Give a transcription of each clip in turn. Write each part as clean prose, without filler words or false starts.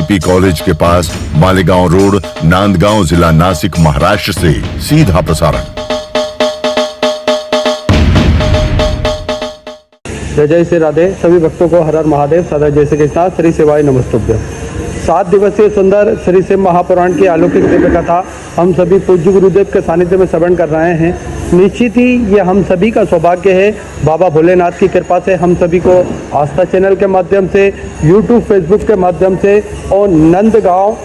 STP college के पास Malegaon road, Nandgaon, जिला नासिक, महाराष्ट्र से सीधा प्रसारण। जय जय श्री राधे। सभी भक्तों को हर हर महादेव, सदा जय श्री कृष्णा, श्री सेवाय नमस्तुभ्यं। 7 दिवसीय सुंदर श्री शिव महापुराण की अलौकिक दिव्य कथा हम सभी पूज्य गुरुदेव के सानिध्य में श्रवण कर रहे हैं। निश्चित ही ये हम सभी का सौभाग्य है। बाबा भोलेनाथ की कृपा से हम सभी को आस्था चैनल के माध्यम से, यूट्यूब, फेसबुक के माध्यम से और नंदगांव,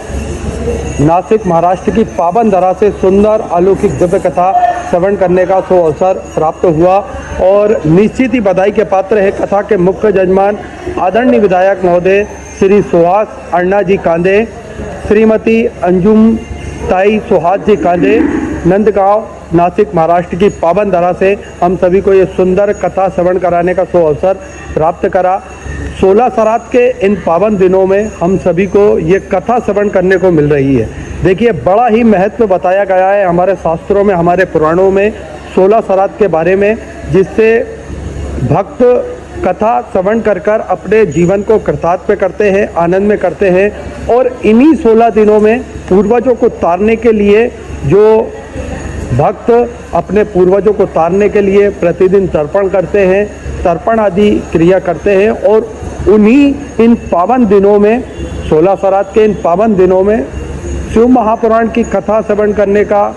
नासिक, महाराष्ट्र की पावन धरा से सुंदर अलौकिक दिव्य कथा श्रवण करने का अवसर प्राप्त हुआ और निश्चित ही बधाई के पात्र है कथा के मुख्य जजमान आदरणीय विधायक महोदय श्री सुहास अण्णा जी कांदे, श्रीमती अंजुम ताई सुहास जी कांदे, नंदगांव, नासिक, महाराष्ट्र की पावन धरा से हम सभी को ये सुंदर कथा श्रवण कराने का अवसर प्राप्त करा। 16 श्राद्ध के इन पावन दिनों में हम सभी को ये कथा श्रवण करने को मिल रही है। देखिए, बड़ा ही महत्व बताया गया है हमारे शास्त्रों में, हमारे पुराणों में 16 श्राद्ध के बारे में, जिससे भक्त कथा श्रवण कर अपने जीवन को कृतार्थ करते हैं, आनंद में करते हैं। और इन्हीं 16 दिनों में पूर्वजों को तारने के लिए जो भक्त अपने पूर्वजों को तारने के लिए प्रतिदिन तर्पण करते हैं, तर्पण आदि क्रिया करते हैं और उन्हीं इन पावन दिनों में, 16 श्राद्ध के इन पावन दिनों में शिव महापुराण की कथा श्रवण करने का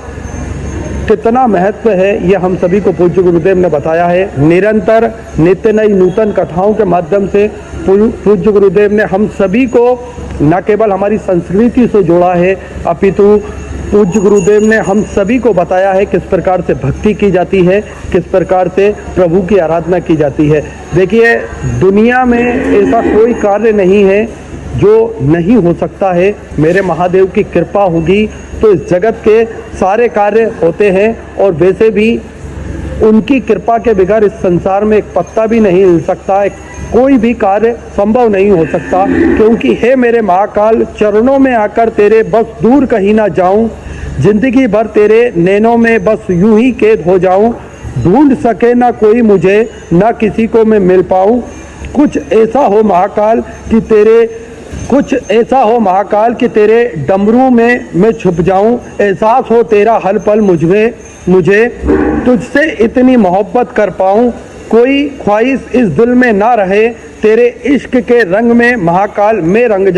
कितना महत्व है, ये हम सभी को पूज्य गुरुदेव ने बताया है। निरंतर नित्य नई नूतन कथाओं के माध्यम से पूज्य गुरुदेव ने हम सभी को न केवल हमारी संस्कृति से जोड़ा है, अपितु पूज्य गुरुदेव ने हम सभी को बताया है किस प्रकार से भक्ति की जाती है, किस प्रकार से प्रभु की आराधना की जाती है। देखिए, दुनिया में ऐसा कोई कार्य नहीं है जो नहीं हो सकता है। मेरे महादेव की कृपा होगी तो इस जगत के सारे कार्य होते हैं और वैसे भी उनकी कृपा के बगैर इस संसार में एक पत्ता भी नहीं हिल सकता, कोई भी कार्य संभव नहीं हो सकता। क्योंकि हे मेरे महाकाल, चरणों में आकर तेरे बस दूर कहीं ना जाऊं, जिंदगी भर तेरे नैनों में बस यूं ही कैद हो जाऊं, ढूंढ सके ना कोई मुझे, ना किसी को मैं मिल पाऊं। कुछ ऐसा हो महाकाल कि तेरे डमरू में मैं छुप जाऊं, एहसास हो तेरा हर पल मुझे तुझसे इतनी मोहब्बत कर पाऊं, कोई ख्वाहिश इस दिल में ना रहे, तेरे इश्क के रंग में महाकाल मैं रंग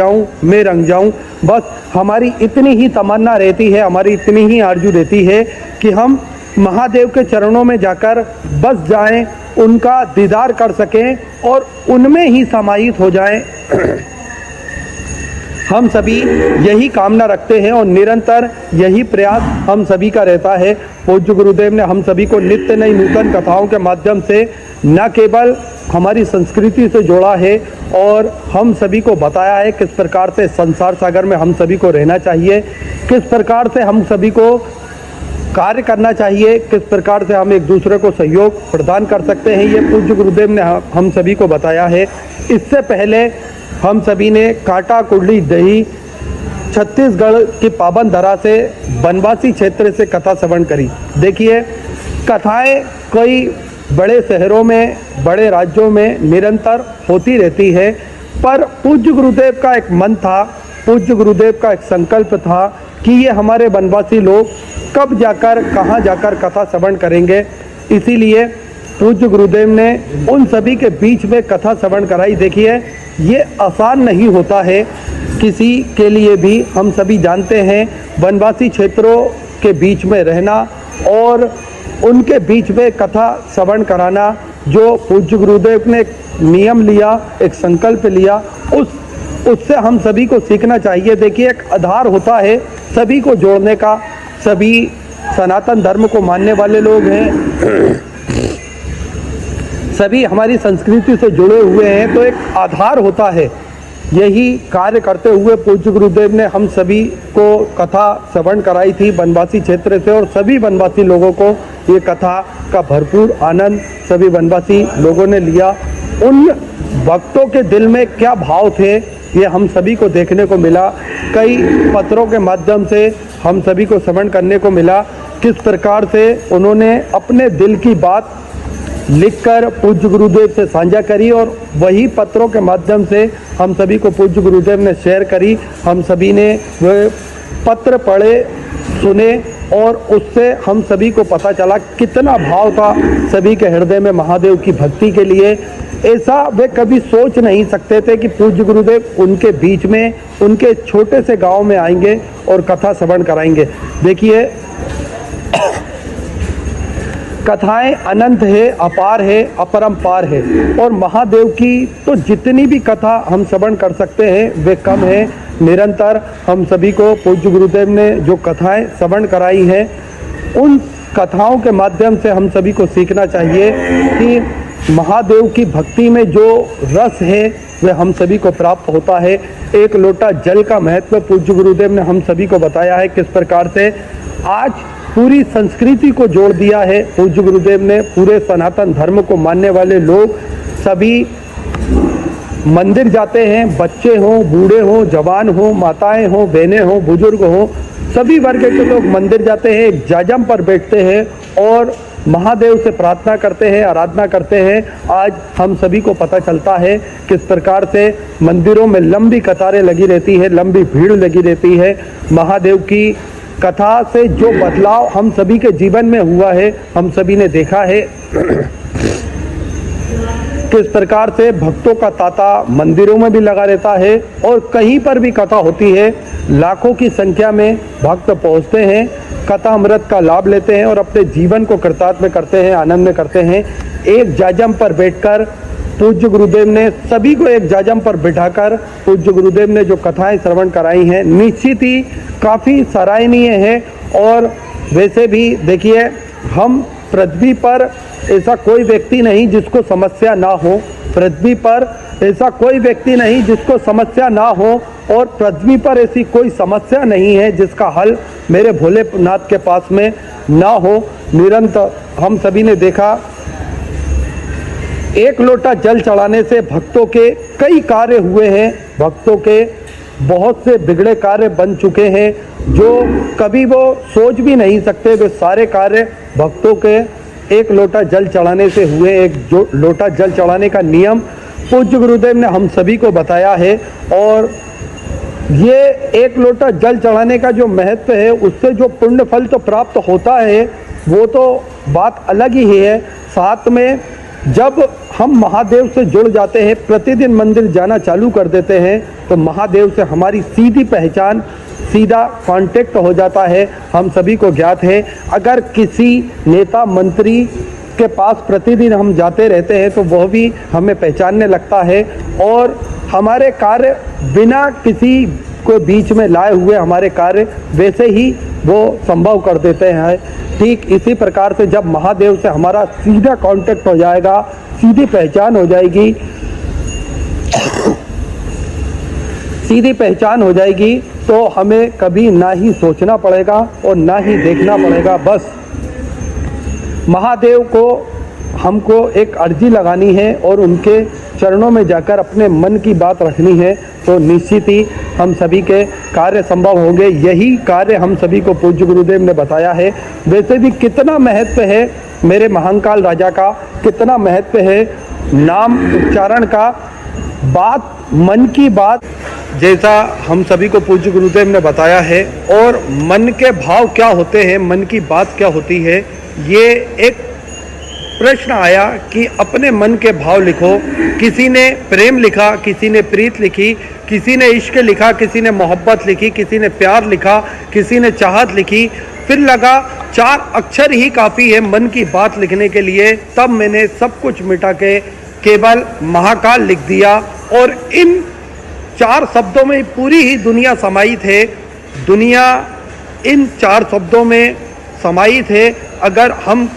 जाऊं। बस हमारी इतनी ही तमन्ना रहती है, हमारी इतनी ही आरजू रहती है कि हम महादेव के चरणों में जाकर बस जाएं, उनका दीदार कर सकें और उनमें ही समाहित हो जाएं। हम सभी यही कामना रखते हैं और निरंतर यही प्रयास हम सभी का रहता है। पूज्य गुरुदेव ने हम सभी को नित्य नई नूतन कथाओं के माध्यम से न केवल हमारी संस्कृति से जोड़ा है और हम सभी को बताया है किस प्रकार से संसार सागर में हम सभी को रहना चाहिए, किस प्रकार से हम सभी को कार्य करना चाहिए, किस प्रकार से हम एक दूसरे को सहयोग प्रदान कर सकते हैं। ये पूज्य गुरुदेव ने हम सभी को बताया है। इससे पहले हम सभी ने कांटा कुंडली दही छत्तीसगढ़ की पावन धरा से बनवासी क्षेत्र से कथा श्रवण करी। देखिए, कथाएं कई बड़े शहरों में, बड़े राज्यों में निरंतर होती रहती है, पर पूज्य गुरुदेव का एक मन था, पूज्य गुरुदेव का एक संकल्प था कि ये हमारे बनवासी लोग कब जाकर, कहाँ जाकर कथा श्रवण करेंगे। इसीलिए पूज्य गुरुदेव ने उन सभी के बीच में कथा श्रवण कराई। देखिए, ये आसान नहीं होता है किसी के लिए भी। हम सभी जानते हैं वनवासी क्षेत्रों के बीच में रहना और उनके बीच में कथा श्रवण कराना, जो पूज्य गुरुदेव ने एक नियम लिया, एक संकल्प लिया, उससे हम सभी को सीखना चाहिए। देखिए, एक आधार होता है सभी को जोड़ने का। सभी सनातन धर्म को मानने वाले लोग हैं, सभी हमारी संस्कृति से जुड़े हुए हैं, तो एक आधार होता है। यही कार्य करते हुए पूज्य गुरुदेव ने हम सभी को कथा श्रवण कराई थी वनवासी क्षेत्र से और सभी वनवासी लोगों को ये कथा का भरपूर आनंद सभी वनवासी लोगों ने लिया। उन भक्तों के दिल में क्या भाव थे, ये हम सभी को देखने को मिला। कई पत्रों के माध्यम से हम सभी को श्रवण करने को मिला किस प्रकार से उन्होंने अपने दिल की बात लिखकर पूज्य गुरुदेव से साझा करी और वही पत्रों के माध्यम से हम सभी को पूज्य गुरुदेव ने शेयर करी। हम सभी ने वह पत्र पढ़े, सुने और उससे हम सभी को पता चला कितना भाव था सभी के हृदय में महादेव की भक्ति के लिए। ऐसा वे कभी सोच नहीं सकते थे कि पूज्य गुरुदेव उनके बीच में, उनके छोटे से गांव में आएंगे और कथा श्रवण कराएंगे। देखिए, कथाएं अनंत है, अपार है, अपरंपार है और महादेव की तो जितनी भी कथा हम श्रवण कर सकते हैं वे कम है। निरंतर हम सभी को पूज्य गुरुदेव ने जो कथाएं श्रवण कराई हैं उन कथाओं के माध्यम से हम सभी को सीखना चाहिए कि महादेव की भक्ति में जो रस है वह हम सभी को प्राप्त होता है। एक लोटा जल का महत्व पूज्य गुरुदेव ने हम सभी को बताया है किस प्रकार से आज पूरी संस्कृति को जोड़ दिया है। पूज्य गुरुदेव ने पूरे सनातन धर्म को मानने वाले लोग सभी मंदिर जाते हैं, बच्चे हों, बूढ़े हों, जवान हों, माताएं हों, बहनें हों, बुजुर्ग हों, सभी वर्ग के लोग मंदिर जाते हैं, एक जाजम पर बैठते हैं और महादेव से प्रार्थना करते हैं, आराधना करते हैं। आज हम सभी को पता चलता है किस प्रकार से मंदिरों में लंबी कतारें लगी रहती है, लंबी भीड़ लगी रहती है। महादेव की कथा से जो बदलाव हम सभी के जीवन में हुआ है हम सभी ने देखा है। किस प्रकार से भक्तों का तांता मंदिरों में भी लगा रहता है और कहीं पर भी कथा होती है लाखों की संख्या में भक्त पहुंचते हैं, कथा अमृत का लाभ लेते हैं और अपने जीवन को कृतार्थ में करते हैं, आनंद में करते हैं। एक जाजम पर बैठकर पूज्य गुरुदेव ने सभी को एक जाजम पर बिठाकर पूज्य गुरुदेव ने जो कथाएं श्रवण कराई हैं निश्चित ही काफ़ी सराहनीय है। और वैसे भी देखिए, हम पृथ्वी पर ऐसा कोई व्यक्ति नहीं जिसको समस्या ना हो, पृथ्वी पर ऐसा कोई व्यक्ति नहीं जिसको समस्या ना हो और पृथ्वी पर ऐसी कोई समस्या नहीं है जिसका हल मेरे भोलेनाथ के पास में ना हो। निरंतर हम सभी ने देखा एक लोटा जल चढ़ाने से भक्तों के कई कार्य हुए हैं, भक्तों के बहुत से बिगड़े कार्य बन चुके हैं जो कभी वो सोच भी नहीं सकते। वे सारे कार्य भक्तों के एक लोटा जल चढ़ाने से हुए। एक जो लोटा जल चढ़ाने का नियम पूज्य गुरुदेव ने हम सभी को बताया है और ये एक लोटा जल चढ़ाने का जो महत्व है उससे जो पुण्य फल तो प्राप्त होता है वो तो बात अलग ही है। साथ में जब हम महादेव से जुड़ जाते हैं, प्रतिदिन मंदिर जाना चालू कर देते हैं तो महादेव से हमारी सीधी पहचान, सीधा कांटेक्ट हो जाता है। हम सभी को ज्ञात है अगर किसी नेता मंत्री के पास प्रतिदिन हम जाते रहते हैं तो वह भी हमें पहचानने लगता है और हमारे कार्य बिना किसी को बीच में लाए हुए हमारे कार्य वैसे ही वो संभव कर देते हैं। ठीक इसी प्रकार से जब महादेव से हमारा सीधा कांटेक्ट हो जाएगा, सीधी पहचान हो जाएगी, सीधी पहचान हो जाएगी तो हमें कभी ना ही सोचना पड़ेगा और ना ही देखना पड़ेगा। बस महादेव को हमको एक अर्जी लगानी है और उनके चरणों में जाकर अपने मन की बात रखनी है तो निश्चित ही हम सभी के कार्य संभव होंगे। यही कार्य हम सभी को पूज्य गुरुदेव ने बताया है। वैसे भी कितना महत्व है मेरे महाकाल राजा का, कितना महत्व है नाम उच्चारण का, बात मन की बात जैसा हम सभी को पूज्य गुरुदेव ने बताया है। और मन के भाव क्या होते हैं, मन की बात क्या होती है, ये एक प्रश्न आया कि अपने मन के भाव लिखो। किसी ने प्रेम लिखा, किसी ने प्रीत लिखी, किसी ने इश्क लिखा, किसी ने मोहब्बत लिखी, किसी ने प्यार लिखा, किसी ने चाहत लिखी। फिर लगा 4 अक्षर ही काफ़ी है मन की बात लिखने के लिए। तब मैंने सब कुछ मिटा के केवल महाकाल लिख दिया और इन 4 शब्दों में पूरी ही दुनिया समाहित है। दुनिया इन 4 शब्दों में समाहित है। अगर हम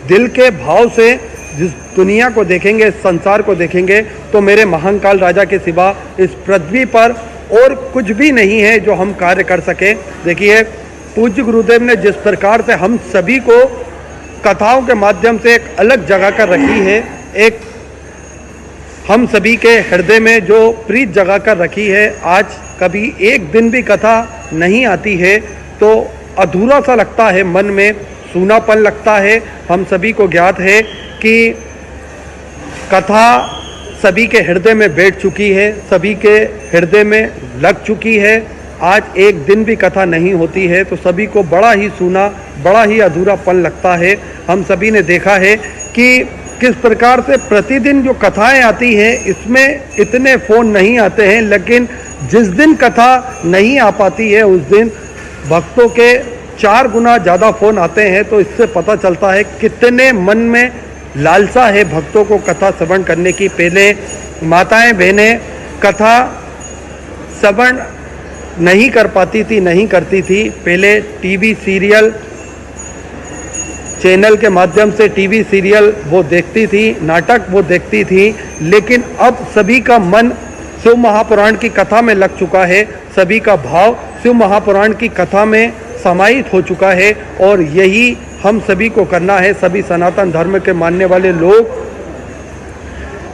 दिल के भाव से जिस दुनिया को देखेंगे, संसार को देखेंगे तो मेरे महाकाल राजा के सिवा इस पृथ्वी पर और कुछ भी नहीं है जो हम कार्य कर सके। देखिए, पूज्य गुरुदेव ने जिस प्रकार से हम सभी को कथाओं के माध्यम से एक अलग जगह कर रखी है, एक हम सभी के हृदय में जो प्रीत जगह कर रखी है। आज कभी एक दिन भी कथा नहीं आती है तो अधूरा सा लगता है, मन में सूनापन लगता है। हम सभी को ज्ञात है कि कथा सभी के हृदय में बैठ चुकी है, सभी के हृदय में लग चुकी है। आज एक दिन भी कथा नहीं होती है तो सभी को बड़ा ही सूना, बड़ा ही अधूरापन लगता है। हम सभी ने देखा है कि किस प्रकार से प्रतिदिन जो कथाएं आती हैं इसमें इतने फ़ोन नहीं आते हैं, लेकिन जिस दिन कथा नहीं आ पाती है उस दिन भक्तों के 4 गुना ज़्यादा फ़ोन आते हैं। तो इससे पता चलता है कितने मन में लालसा है भक्तों को कथा श्रवण करने की। पहले माताएं बहनें कथा श्रवण नहीं कर पाती थी, नहीं करती थी। पहले टीवी सीरियल चैनल के माध्यम से टीवी सीरियल वो देखती थी, नाटक वो देखती थी, लेकिन अब सभी का मन शिव महापुराण की कथा में लग चुका है, सभी का भाव शिव महापुराण की कथा में समाहित हो चुका है। और यही हम सभी को करना है। सभी सनातन धर्म के मानने वाले लोग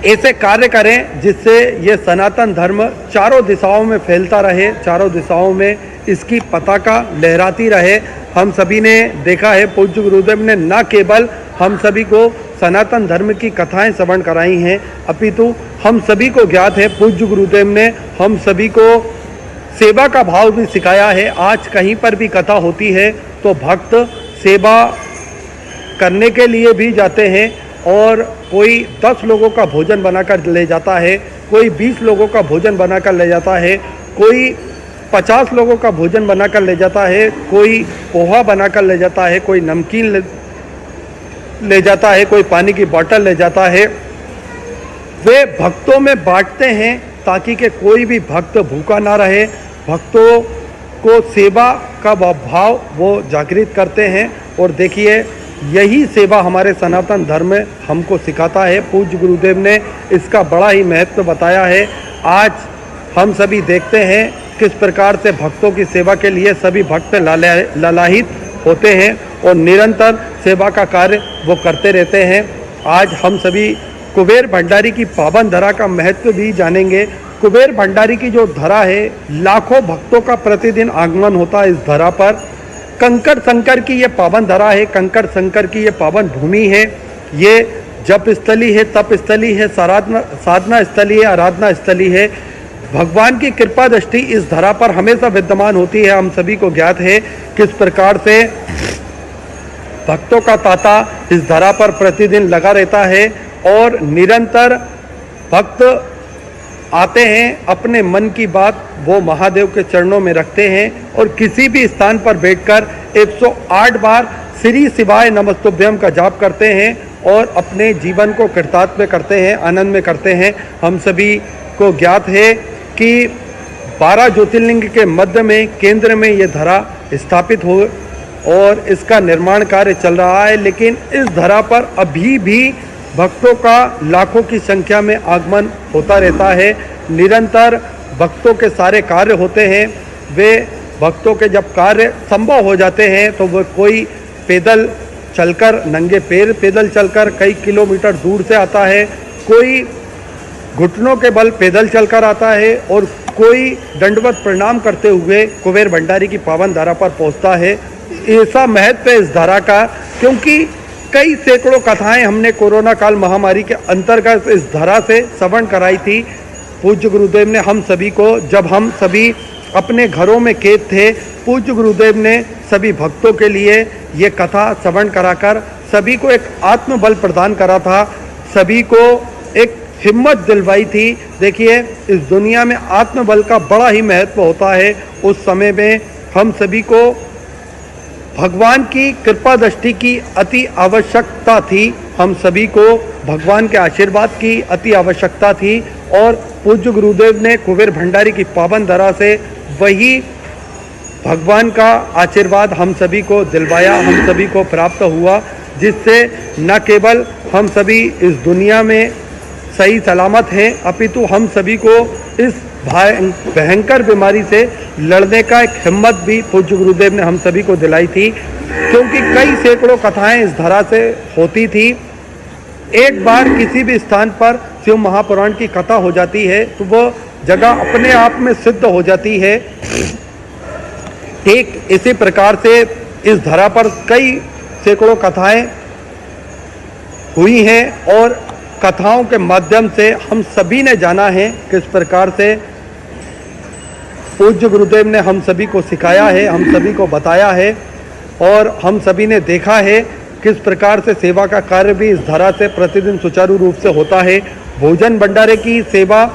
ऐसे कार्य करें जिससे ये सनातन धर्म चारों दिशाओं में फैलता रहे, चारों दिशाओं में इसकी पताका लहराती रहे। हम सभी ने देखा है पूज्य गुरुदेव ने न केवल हम सभी को सनातन धर्म की कथाएं श्रवण कराई हैं, अपितु हम सभी को ज्ञात है पूज्य गुरुदेव ने हम सभी को सेवा का भाव भी सिखाया है। आज कहीं पर भी कथा होती है तो भक्त सेवा करने के लिए भी जाते हैं और कोई 10 लोगों का भोजन बनाकर ले जाता है, कोई 20 लोगों का भोजन बनाकर ले जाता है, कोई 50 लोगों का भोजन बनाकर ले जाता है, कोई पोहा बनाकर ले जाता है, कोई नमकीन ले जाता है, कोई पानी की बोतल ले जाता है। वे भक्तों में बांटते हैं ताकि कि कोई भी भक्त भूखा ना रहे। भक्तों को सेवा का भाव वो जागृत करते हैं। और देखिए यही सेवा हमारे सनातन धर्म हमको सिखाता है। पूज्य गुरुदेव ने इसका बड़ा ही महत्व बताया है। आज हम सभी देखते हैं किस प्रकार से भक्तों की सेवा के लिए सभी भक्त ललाहित होते हैं और निरंतर सेवा का कार्य वो करते रहते हैं। आज हम सभी कुबेर भंडारी की पावन धरा का महत्व भी जानेंगे। कुबेर भंडारी की जो धरा है, लाखों भक्तों का प्रतिदिन आगमन होता है इस धरा पर। कंकड़ शंकर की ये पावन धरा है, कंकड़ शंकर की ये पावन भूमि है। ये जप स्थली है, तप स्थली है, साधना स्थली है, आराधना स्थली है। भगवान की कृपा दृष्टि इस धरा पर हमेशा विद्यमान होती है। हम सभी को ज्ञात है किस प्रकार से भक्तों का तांता इस धरा पर प्रतिदिन लगा रहता है और निरंतर भक्त आते हैं, अपने मन की बात वो महादेव के चरणों में रखते हैं और किसी भी स्थान पर बैठकर 108 बार श्री शिवाय नमस्तुभ्यम का जाप करते हैं और अपने जीवन को कृतार्थ करते हैं, आनंद में करते हैं। हम सभी को ज्ञात है कि 12 ज्योतिर्लिंग के मध्य में केंद्र में ये धरा स्थापित हो और इसका निर्माण कार्य चल रहा है। लेकिन इस धरा पर अभी भी भक्तों का लाखों की संख्या में आगमन होता रहता है। निरंतर भक्तों के सारे कार्य होते हैं। वे भक्तों के जब कार्य संभव हो जाते हैं तो वह कोई पैदल चलकर, नंगे पैर पैदल चलकर कई किलोमीटर दूर से आता है, कोई घुटनों के बल पैदल चलकर आता है और कोई दंडवत प्रणाम करते हुए कुबेर भंडारी की पावन धारा पर पहुंचता है। ऐसा महत्व है इस धारा का क्योंकि कई सैकड़ों कथाएं हमने कोरोना काल महामारी के अंतर्गत इस धरा से श्रवण कराई थी। पूज्य गुरुदेव ने हम सभी को, जब हम सभी अपने घरों में कैद थे, पूज्य गुरुदेव ने सभी भक्तों के लिए ये कथा श्रवण कराकर सभी को एक आत्मबल प्रदान करा था, सभी को एक हिम्मत दिलवाई थी। देखिए इस दुनिया में आत्मबल का बड़ा ही महत्व होता है। उस समय में हम सभी को भगवान की कृपा दृष्टि की अति आवश्यकता थी। हम सभी को भगवान के आशीर्वाद की अति आवश्यकता थी और पूज्य गुरुदेव ने कुबेर भंडारी की पावन धरा से वही भगवान का आशीर्वाद हम सभी को दिलवाया, हम सभी को प्राप्त हुआ, जिससे न केवल हम सभी इस दुनिया में सही सलामत हैं, अपितु हम सभी को इस भयंकर बीमारी से लड़ने का एक हिम्मत भी पूज्य गुरुदेव ने हम सभी को दिलाई थी। क्योंकि कई सैकड़ों कथाएं इस धरा से होती थी। एक बार किसी भी स्थान पर शिव महापुराण की कथा हो जाती है तो वह जगह अपने आप में सिद्ध हो जाती है। ठीक इसी प्रकार से इस धरा पर कई सैकड़ों कथाएं हुई हैं और कथाओं के माध्यम से हम सभी ने जाना है किस प्रकार से पूज्य गुरुदेव ने हम सभी को सिखाया है, हम सभी को बताया है और हम सभी ने देखा है किस प्रकार से सेवा का कार्य भी इस धरा से प्रतिदिन सुचारू रूप से होता है। भोजन भंडारे की सेवा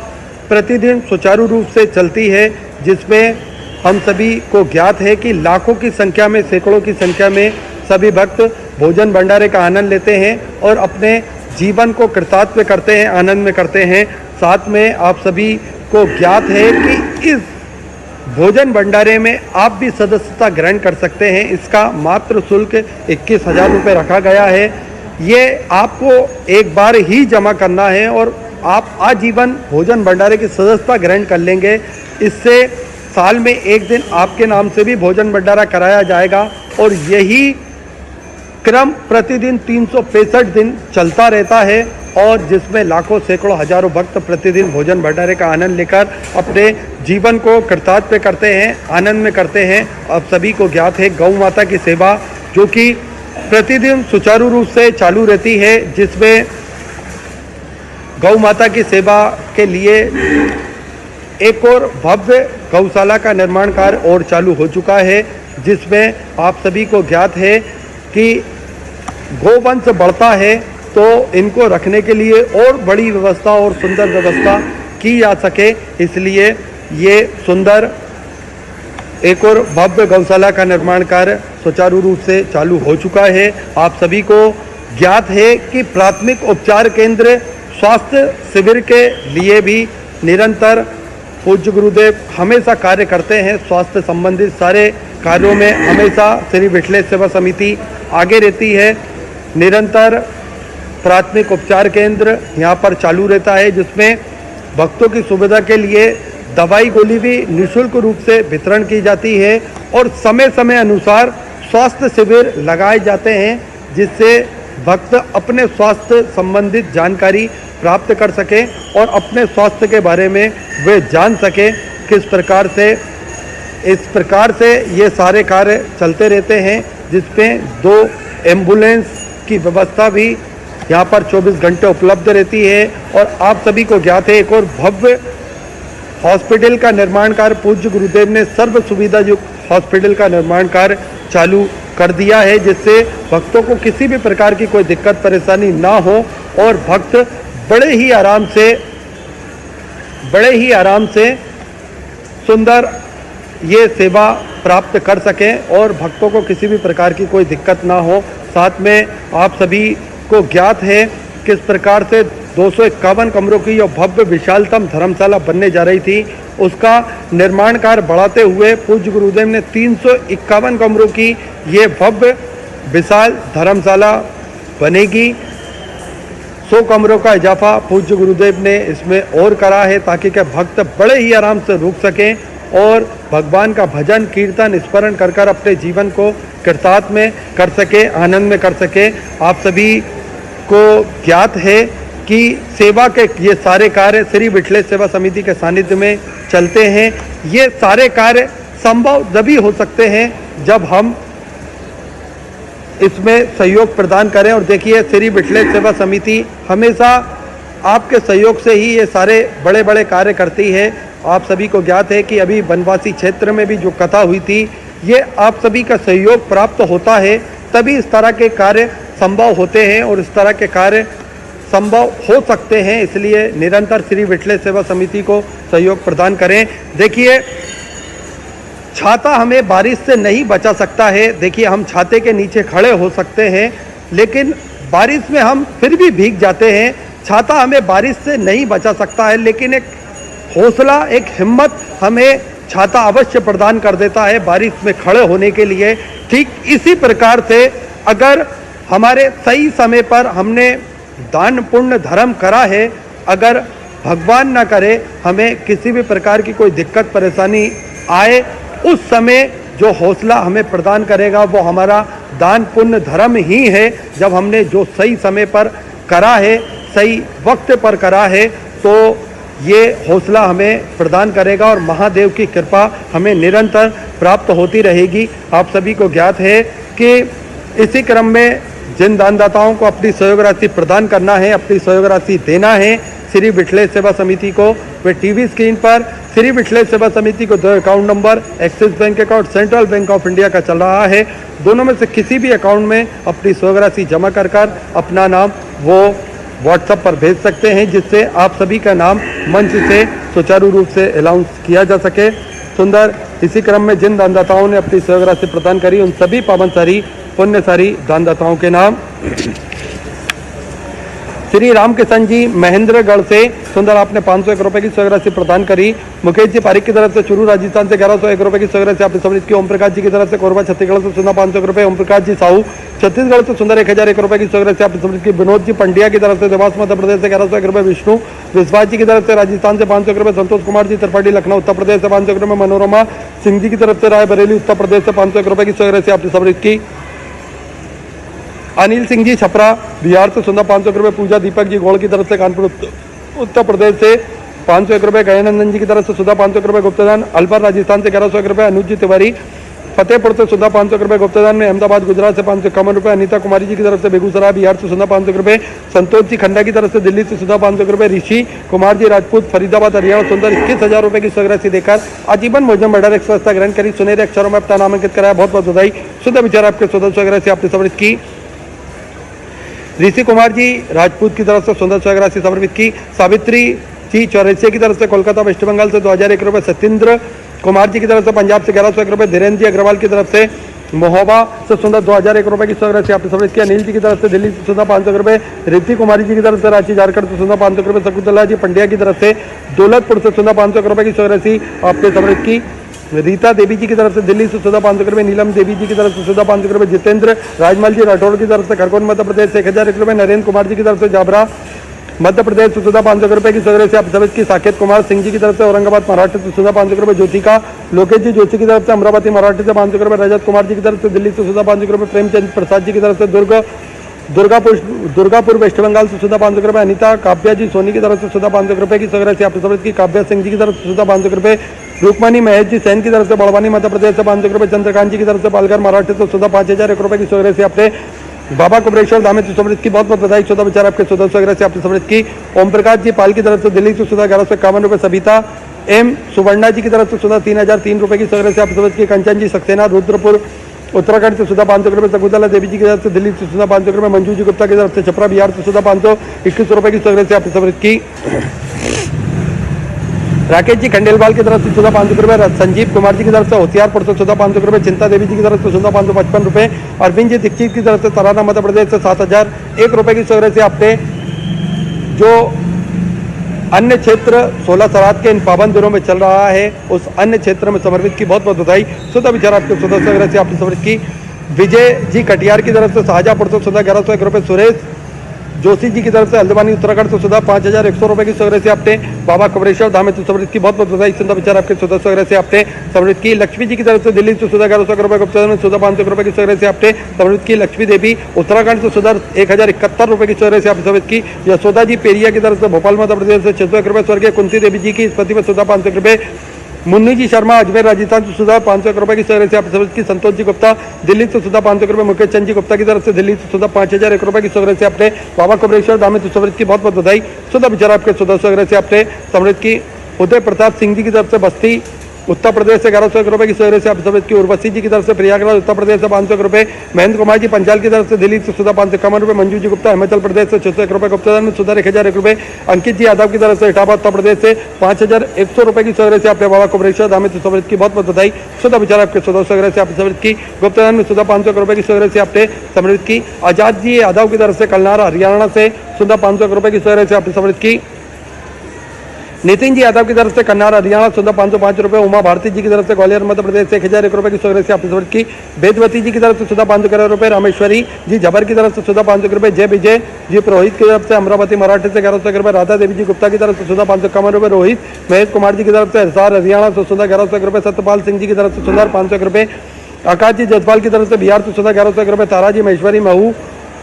प्रतिदिन सुचारू रूप से चलती है, जिसमें हम सभी को ज्ञात है कि लाखों की संख्या में, सैकड़ों की संख्या में सभी भक्त भोजन भंडारे का आनंद लेते हैं और अपने जीवन को कृतार्थ करते हैं, आनंद में करते हैं। साथ में आप सभी को ज्ञात है कि इस भोजन भंडारे में आप भी सदस्यता ग्रहण कर सकते हैं। इसका मात्र शुल्क 21,000 रुपये रखा गया है। ये आपको एक बार ही जमा करना है और आप आजीवन भोजन भंडारे की सदस्यता ग्रहण कर लेंगे। इससे साल में एक दिन आपके नाम से भी भोजन भंडारा कराया जाएगा और यही क्रम प्रतिदिन 365 दिन चलता रहता है और जिसमें लाखों, सैकड़ों, हजारों भक्त प्रतिदिन भोजन भंडारे का आनंद लेकर अपने जीवन को कृतार्थ करते हैं, आनंद में करते हैं। अब सभी को ज्ञात है गौ माता की सेवा जो कि प्रतिदिन सुचारू रूप से चालू रहती है, जिसमें गौ माता की सेवा के लिए एक और भव्य गौशाला का निर्माण कार्य और चालू हो चुका है, जिसमें आप सभी को ज्ञात है कि गोवंश बढ़ता है तो इनको रखने के लिए और बड़ी व्यवस्था और सुंदर व्यवस्था की जा सके, इसलिए ये सुंदर एक और भव्य गौशाला का निर्माण कार्य सुचारू रूप से चालू हो चुका है। आप सभी को ज्ञात है कि प्राथमिक उपचार केंद्र स्वास्थ्य शिविर के लिए भी निरंतर पूज्य गुरुदेव हमेशा कार्य करते हैं। स्वास्थ्य संबंधित सारे कार्यों में हमेशा श्री विठलेश सेवा समिति आगे रहती है। निरंतर प्राथमिक उपचार केंद्र यहाँ पर चालू रहता है, जिसमें भक्तों की सुविधा के लिए दवाई गोली भी निःशुल्क रूप से वितरण की जाती है और समय समय अनुसार स्वास्थ्य शिविर लगाए जाते हैं, जिससे भक्त अपने स्वास्थ्य संबंधित जानकारी प्राप्त कर सके और अपने स्वास्थ्य के बारे में वे जान सके किस प्रकार से। इस प्रकार से ये सारे कार्य चलते रहते हैं, जिसमें 2 एम्बुलेंस की व्यवस्था भी यहाँ पर 24 घंटे उपलब्ध रहती है। और आप सभी को ज्ञात है एक और भव्य हॉस्पिटल का निर्माण कार्य पूज्य गुरुदेव ने सर्व सुविधा युक्त हॉस्पिटल का निर्माण कार्य चालू कर दिया है, जिससे भक्तों को किसी भी प्रकार की कोई दिक्कत परेशानी ना हो और भक्त बड़े ही आराम से सुंदर ये सेवा प्राप्त कर सकें और भक्तों को किसी भी प्रकार की कोई दिक्कत ना हो। साथ में आप सभी को ज्ञात है किस प्रकार से 251 कमरों की जो भव्य विशालतम धर्मशाला बनने जा रही थी, उसका निर्माण कार्य बढ़ाते हुए पूज्य गुरुदेव ने 351 कमरों की ये भव्य विशाल धर्मशाला बनेगी। 100 कमरों का इजाफा पूज्य गुरुदेव ने इसमें और करा है, ताकि के भक्त बड़े ही आराम से रुक सकें और भगवान का भजन कीर्तन स्मरण कर कर अपने जीवन को कृतार्थ में कर सके, आनंद में कर सके। आप सभी को ज्ञात है कि सेवा के ये सारे कार्य श्री विठलेश सेवा समिति के सानिध्य में चलते हैं। ये सारे कार्य संभव तभी हो सकते हैं जब हम इसमें सहयोग प्रदान करें। और देखिए श्री विठलेश सेवा समिति हमेशा आपके सहयोग से ही ये सारे बड़े बड़े कार्य करती है। आप सभी को ज्ञात है कि अभी वनवासी क्षेत्र में भी जो कथा हुई थी, ये आप सभी का सहयोग प्राप्त होता है तभी इस तरह के कार्य संभव होते हैं और इस तरह के कार्य संभव हो सकते हैं। इसलिए निरंतर श्री विठलेश सेवा समिति को सहयोग प्रदान करें। देखिए छाता हमें बारिश से नहीं बचा सकता है। देखिए हम छाते के नीचे खड़े हो सकते हैं, लेकिन बारिश में हम फिर भी भीग जाते हैं। छाता हमें बारिश से नहीं बचा सकता है, लेकिन एक हौसला, एक हिम्मत हमें छाता अवश्य प्रदान कर देता है बारिश में खड़े होने के लिए। ठीक इसी प्रकार से अगर हमारे सही समय पर हमने दान पुण्य धर्म करा है, अगर भगवान ना करे हमें किसी भी प्रकार की कोई दिक्कत परेशानी आए, उस समय जो हौसला हमें प्रदान करेगा वो हमारा दान पुण्य धर्म ही है। जब हमने जो सही समय पर करा है, सही वक्त पर करा है, तो ये हौसला हमें प्रदान करेगा और महादेव की कृपा हमें निरंतर प्राप्त होती रहेगी। आप सभी को ज्ञात है कि इसी क्रम में जिन दानदाताओं को अपनी सहयोग राशि प्रदान करना है, अपनी सहयोग राशि देना है श्री विठलेश सेवा समिति को, वे टीवी स्क्रीन पर श्री विठलेश सेवा समिति को 2 account number axis bank account, central bank of India का चल रहा है, दोनों में से किसी भी अकाउंट में अपनी सहयोग राशि जमा कर अपना नाम वो व्हाट्सएप पर भेज सकते हैं, जिससे आप सभी का नाम मंच से सुचारू रूप से अनाउंस किया जा सके। सुंदर इसी क्रम में जिन दानदाताओं ने अपनी सहयोग राशि प्रदान करी उन सभी पावनसारी पुण्यसारी दानदाताओं के नाम। श्री राम किशन जी महेंद्रगढ़ से, सुंदर आपने 501 रुपए की सहयोग राशि प्रदान करी। मुकेश जी पारिक की तरफ से चुरू राजस्थान से 1101 रुपए की सहयोग राशि आपने समृद्ध की। ओम प्रकाश जी की तरफ से कोरबा छत्तीसगढ़ से सुंदर 500 रुपए। ओम प्रकाश जी साहू छत्तीसगढ़ से सुंदर 1001 रुपए की सहयोग राशि आपने समृद्ध की। विनोद जी पंड्या की तरफ से देवास मध्य प्रदेश से 1101 रुपए। विष्णु विश्वास जी की तरफ से राजस्थान से 500 रुपए। संतोष कुमार जी त्रिपाठी लखनऊ उत्तर प्रदेश से 500 रुपए। मनोरमा सिंह जी की तरफ से रायबरेली उत्तर प्रदेश से 501 रुपए की सहयोग राशि आपने समृद्ध की। अनिल सिंह जी छपरा बिहार से सुंदर 500 रुपए। पूजा दीपक जी गोड़ की तरफ से कानपुर उत्तर प्रदेश से 501 रुपए। गयानंदन जी की तरफ से सुधा 500 रुपए गुप्तदान। अलवर राजस्थान से 1101 रुपए। अनुज जी तिवारी फतेहपुर से सुधा 500 रुपए गुप्तदान में। अहमदाबाद गुजरात से 551 रुपए। अनीता कुमारी जी की तरफ से बेगूसराय बिहार से सुधा 500 रुपए। संतोष जी खंडा की तरफ से दिल्ली से सुधा 500 रुपए। ऋषि कुमार जी राजपूत फरीदाबाद हरियाणा सुंदर 21,000 रुपए की सहयोग राशि देकर आजीवन भोजन भंडार एक व्यवस्था ग्रहण करी। सुनहरे अक्षरों में अपना नामांकित कराया। बहुत बहुत बधाई। शुद्ध विचार आपके सुधा सहयोग राशि आपने समर्पित की। ऋषि कुमार जी राजपूत की तरफ से सुंदर सहयोग राशि समर्पित की। सावित्री जी चौरसिया की तरफ से कोलकाता वेस्ट बंगाल से 2001 रुपए। सत्येंद्र कुमार जी की तरफ से पंजाब से 1101 रुपए। धीरेन्द्र जी अग्रवाल की तरफ से महोबा से सुंदर 2001 रुपए की सहयोग राशि आपने समर्पित की। अनिल जी की तरफ से दिल्ली से सुंदर 500 रुपए। रिद्धि कुमारी जी की तरफ से रांची झारखंड से सुंदर 500 रुपए। शकुंतला जी पंड्या की तरफ से दौलतपुर से सुंदर 500 रुपए की सहयोग राशि आपने समर्पित की। रीता देवी जी की तरफ से दिल्ली से सुधा 500 रुपए। नीलम देवी जी की तरफ से सुधा 500 रुपए। जितेंद्र राजमल जी राठौड़ की तरफ से खरगोन मध्य प्रदेश से 1001 रुपए। नरेंद्र कुमार जी की तरफ से जाबरा मध्य प्रदेश से सुधा 500 रुपए की सहयोग राशि आप समझ की। साकेत कुमार सिंह जी की तरफ से औरंगाबाद महाराष्ट्र से सुधा 500 रुपए। ज्योतिका लोकेश जी जोशी की तरफ से अमरावती महाराष्ट्र से 500 रुपए। रजत कुमार जी की तरफ से दिल्ली से सुधा 500 रुपए। प्रेमचंद प्रसाद जी की तरफ से दुर्गापुर वेस्ट बंगाल से सुधा 500 रुपए। अनिता काव्या जी सोनी की तरफ से सुधा 500 रुपए की सहयोग राशि आपने समझ की। काव्या सिंह जी की तरफ से सुधा 500 रुपए। रुकमणी महेश जी सैन की तरफ से बड़वानी मध्य प्रदेश से 500 रुपए। चंद्रकांत जी की तरफ से पालघर महाराष्ट्र से सुधा 5001 रुपए की सहयोग राशि आपने बाबा कुबरेश्वर धाम से समृद्ध की। बहुत बहुत बधाई। चौदह विचार आपके सुधा सहयोग राशि आपने समृद्ध की। ओम प्रकाश जी पाल की तरफ से दिल्ली से सुधा 1151 रुपए। सविता एम सुवर्णा जी की तरफ से सुधा 3003 रुपए की सहयोग राशि आपने समृद्ध की। कंचन जी सक्सेना रुद्रपुर उत्तराखंड से सुधा 500 रुपए। शकुंतला देवी जी की तरफ से दिल्ली से सुधा 500 रुपए। मंजू जी गुप्ता की तरफ से छपरा बिहार से सुधा 521 रुपए की सहयोग राशि आपने समृद्ध की। राकेश जी खंडेलवाल की तरफ से सुधा 500 रुपए। संजीव कुमार जी की तरफ से होशियारपुर से सुधा 500 रुपए। चिंता देवी जी की तरफ से सुधा 555 रुपए। अरविंद जी दीक्षित की तरफ से तराना मध्य प्रदेश से 7001 रुपए की सहयोग राशि आपने जो अन्य क्षेत्र 16 सराद के इन पावन दिनों में चल रहा है उस अन्य क्षेत्र में समर्पित की। बहुत बहुत बधाई। सुधा विचार आपके सुधा सहयोग राशि आपने समर्पित की। विजय जी कटियार की तरफ से शाहजहाँपुर से सुधा 1101 रुपए। सुरेश जोशी जी की तरफ से हल्द्वानी उत्तराखंड से सुधा 5100 रुपए की सहयोग राशि आपने बाबा कुबरेश्वर धाम से समृद्ध की। बहुत बहुत बधाई। सुधा विचार आपके सुधा सहयोग राशि आपने समृद्ध की। लक्ष्मी जी की तरफ से दिल्ली से सुधा 1100 रुपए गुप्ता में सुधा 500 रुपए की सहयोग राशि आपने समृद्ध की। लक्ष्मी देवी उत्तराखंड से सुधा 1071 रुपए की सहयोग राशि आपने समृद्ध की। यशोदा जी पेरिया की तरफ से भोपाल मध्य प्रदेश से 601 रुपए। स्वर्गीय कुंती देवी जी की स्मृति में सुधा 500 रुपए। मुन्नी जी शर्मा अजमेर राजस्थान से सुधा 501 रुपए की सहयोग राशि आपने समझ की। संतोष जी गुप्ता दिल्ली से सुधा 500 रुपए। मुकेश चंद जी गुप्ता की तरफ से दिल्ली से सुधा 5001 रुपए की सहयोग राशि आपने बाबा कुबरेश्वर धाम से समृद्ध की। बहुत बहुत बधाई। सुधा विचार आपके सुधा सहयोग राशि आपने समृद्ध की। उदय प्रताप सिंह जी की तरफ से बस्ती उत्तर प्रदेश से 1101 रुपए की सहयोग राशि आपने समृद्ध की। उर्वशी जी की तरफ से प्रयागराज उत्तर प्रदेश से 500 रुपए। महेंद्र कुमार जी पंचाल की तरफ से दिल्ली से सुधा 551 रुपए। मंजू जी गुप्ता हिमाचल प्रदेश से 601 रुपए गुप्तादान में सुधा 1001 रुपए। अंकित जी यादव की तरफ से इटावा उत्तर प्रदेश से 5100 रुपए की सहयोग राशि आपने बाबा कुबरेश्वर धाम से समृद्ध की। बहुत बहुत बधाई। सुधा विचार आपके सुधा सहयोग राशि आपने समृद्ध की। गुप्तादान में सुधा 500 रुपए की सहयोग राशि आपने समृद्ध की। आजाद जी यादव की तरफ से कलनार हरियाणा से सुधा 500 रुपए की सहयोग राशि आपने समृद्ध की। नितिन जी यादव की तरफ से कन्नार हरियाणा सुधा 505 रुपए। उमा भारती जी की तरफ से ग्वालियर मध्य प्रदेश से 1001 रुपए की सहयोग राशि आपने समृद्ध की। वेदवती जी की तरफ से सुधा 500 रुपए। रामेश्वरी जी झबर की तरफ से सुधा 500 रुपए। जय विजय जी पुरोहित की तरफ से अमरावती मराठी से 1101 रुपए। राधा देवी जी गुप्ता की तरफ से सुधा 551 रुपए। रोहित महेश कुमार जी की तरफ से हिसार हरियाणा से सुधा 1101 रुपए। सत्यपाल सिंह जी की तरफ से सुधा 501 रुपए। आकाश जी जसपाल की तरफ से बिहार से सुधा 1101 रुपए। तारा जी महेश्वरी महू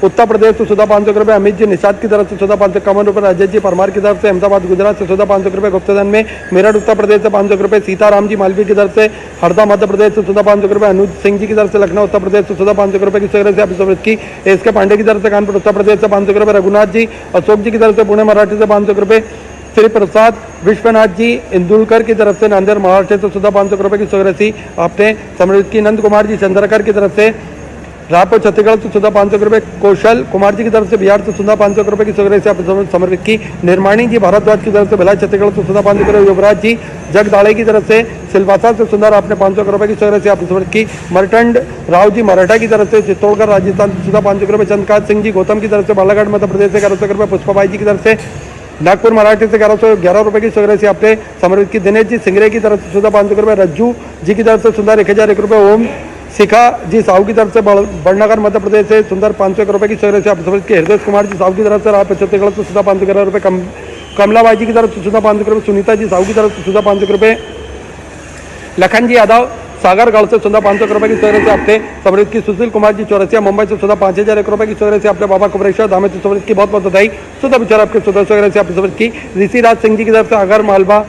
उत्तर प्रदेश से 14,500 रुपये, अमित जी निषाद की तरफ से 14,551 रुपये, राजेश जी परमार की तरफ से अहमदाबाद गुजरात से 14,500 रुपये गुप्तधन में, मेरठ उत्तर प्रदेश से 500 रुपये, सीताराम जी मालवी की तरफ से हरदा मध्य प्रदेश से 14,500 रुपये, अनुज सिंह जी की तरफ से लखनऊ उत्तर प्रदेश से 14,500 रुपये की सगरे से आप समृद्ध की, एस के पांडे की तरफ से कानपुर उत्तर प्रदेश से 500 रुपये, रघुनाथ जी अशोक जी की तरफ से पुणे मराठी से 500 रुपये, श्री प्रसाद विश्वनाथ जी इंदुलकर की तरफ से नांदेड़ महाराष्ट्र से 14,500 रुपये की सगरसी आपने समृद्ध की, नंद कुमार जी चंद्रकर की तरफ से रायपुर छत्तीसगढ़ से 14,500 रुपये, कौशल कुमार जी की तरफ से बिहार से 14,500 रुपये की सगरे से आप समर्पित की, निर्माणी जी भारद्वाज की तरफ से भिलाई छत्तीसगढ़ से 14,500 रुपये, युवराज जी जगदाड़े की तरफ से सिलवासा से सुंदर आपने 500 रुपये की सगरे से आप समर्पित की, मर्टंड राव जी मराठा की तरफ से चित्तौड़गढ़ राजस्थान से 14,500 रुपये, चंद्रकांत सिंह जी गौतम की तरफ से बालाघाट मध्य प्रदेश से 1100 रुपये, पुष्पाबाई जी की तरफ से नागपुर मराठी से 1111 रुपये की सगरे से आपने समर्पित की, दिनेश जी सिंगरे की तरफ से 14,500 रुपये, रज्जू जी की तरफ से सुंदर 1,001 रुपये, ओम शिखा जी साहू की तरफ से बड़नगर मध्य प्रदेश से सुंदर 500 रुपये की सगरे से आप समझ के, हृदय कुमार जी साहू की तरफ से रायपुर छत्तीसगढ़ से 14,511 रुपये, कमलाबाई जी की तरफ से 14,500 रुपये, सुनीता जी साहू की तरफ से 14,500 रुपये, लखन जी यादव सागरगढ़ से 14,500 रुपये की सगरे से आपने समृद्ध की, सुशील कुमार जी चौरसिया मुंबई से 5,001 रुपये की सगरे से आपने, बाबा कुबरेश्वर धामे से समृद्ध की बहुत बहुत बधाई, सुधा विचार आपके 14 सगरे से आपने समृद्ध की, ऋषिराज सिंह जी की तरफ से आगर मालवा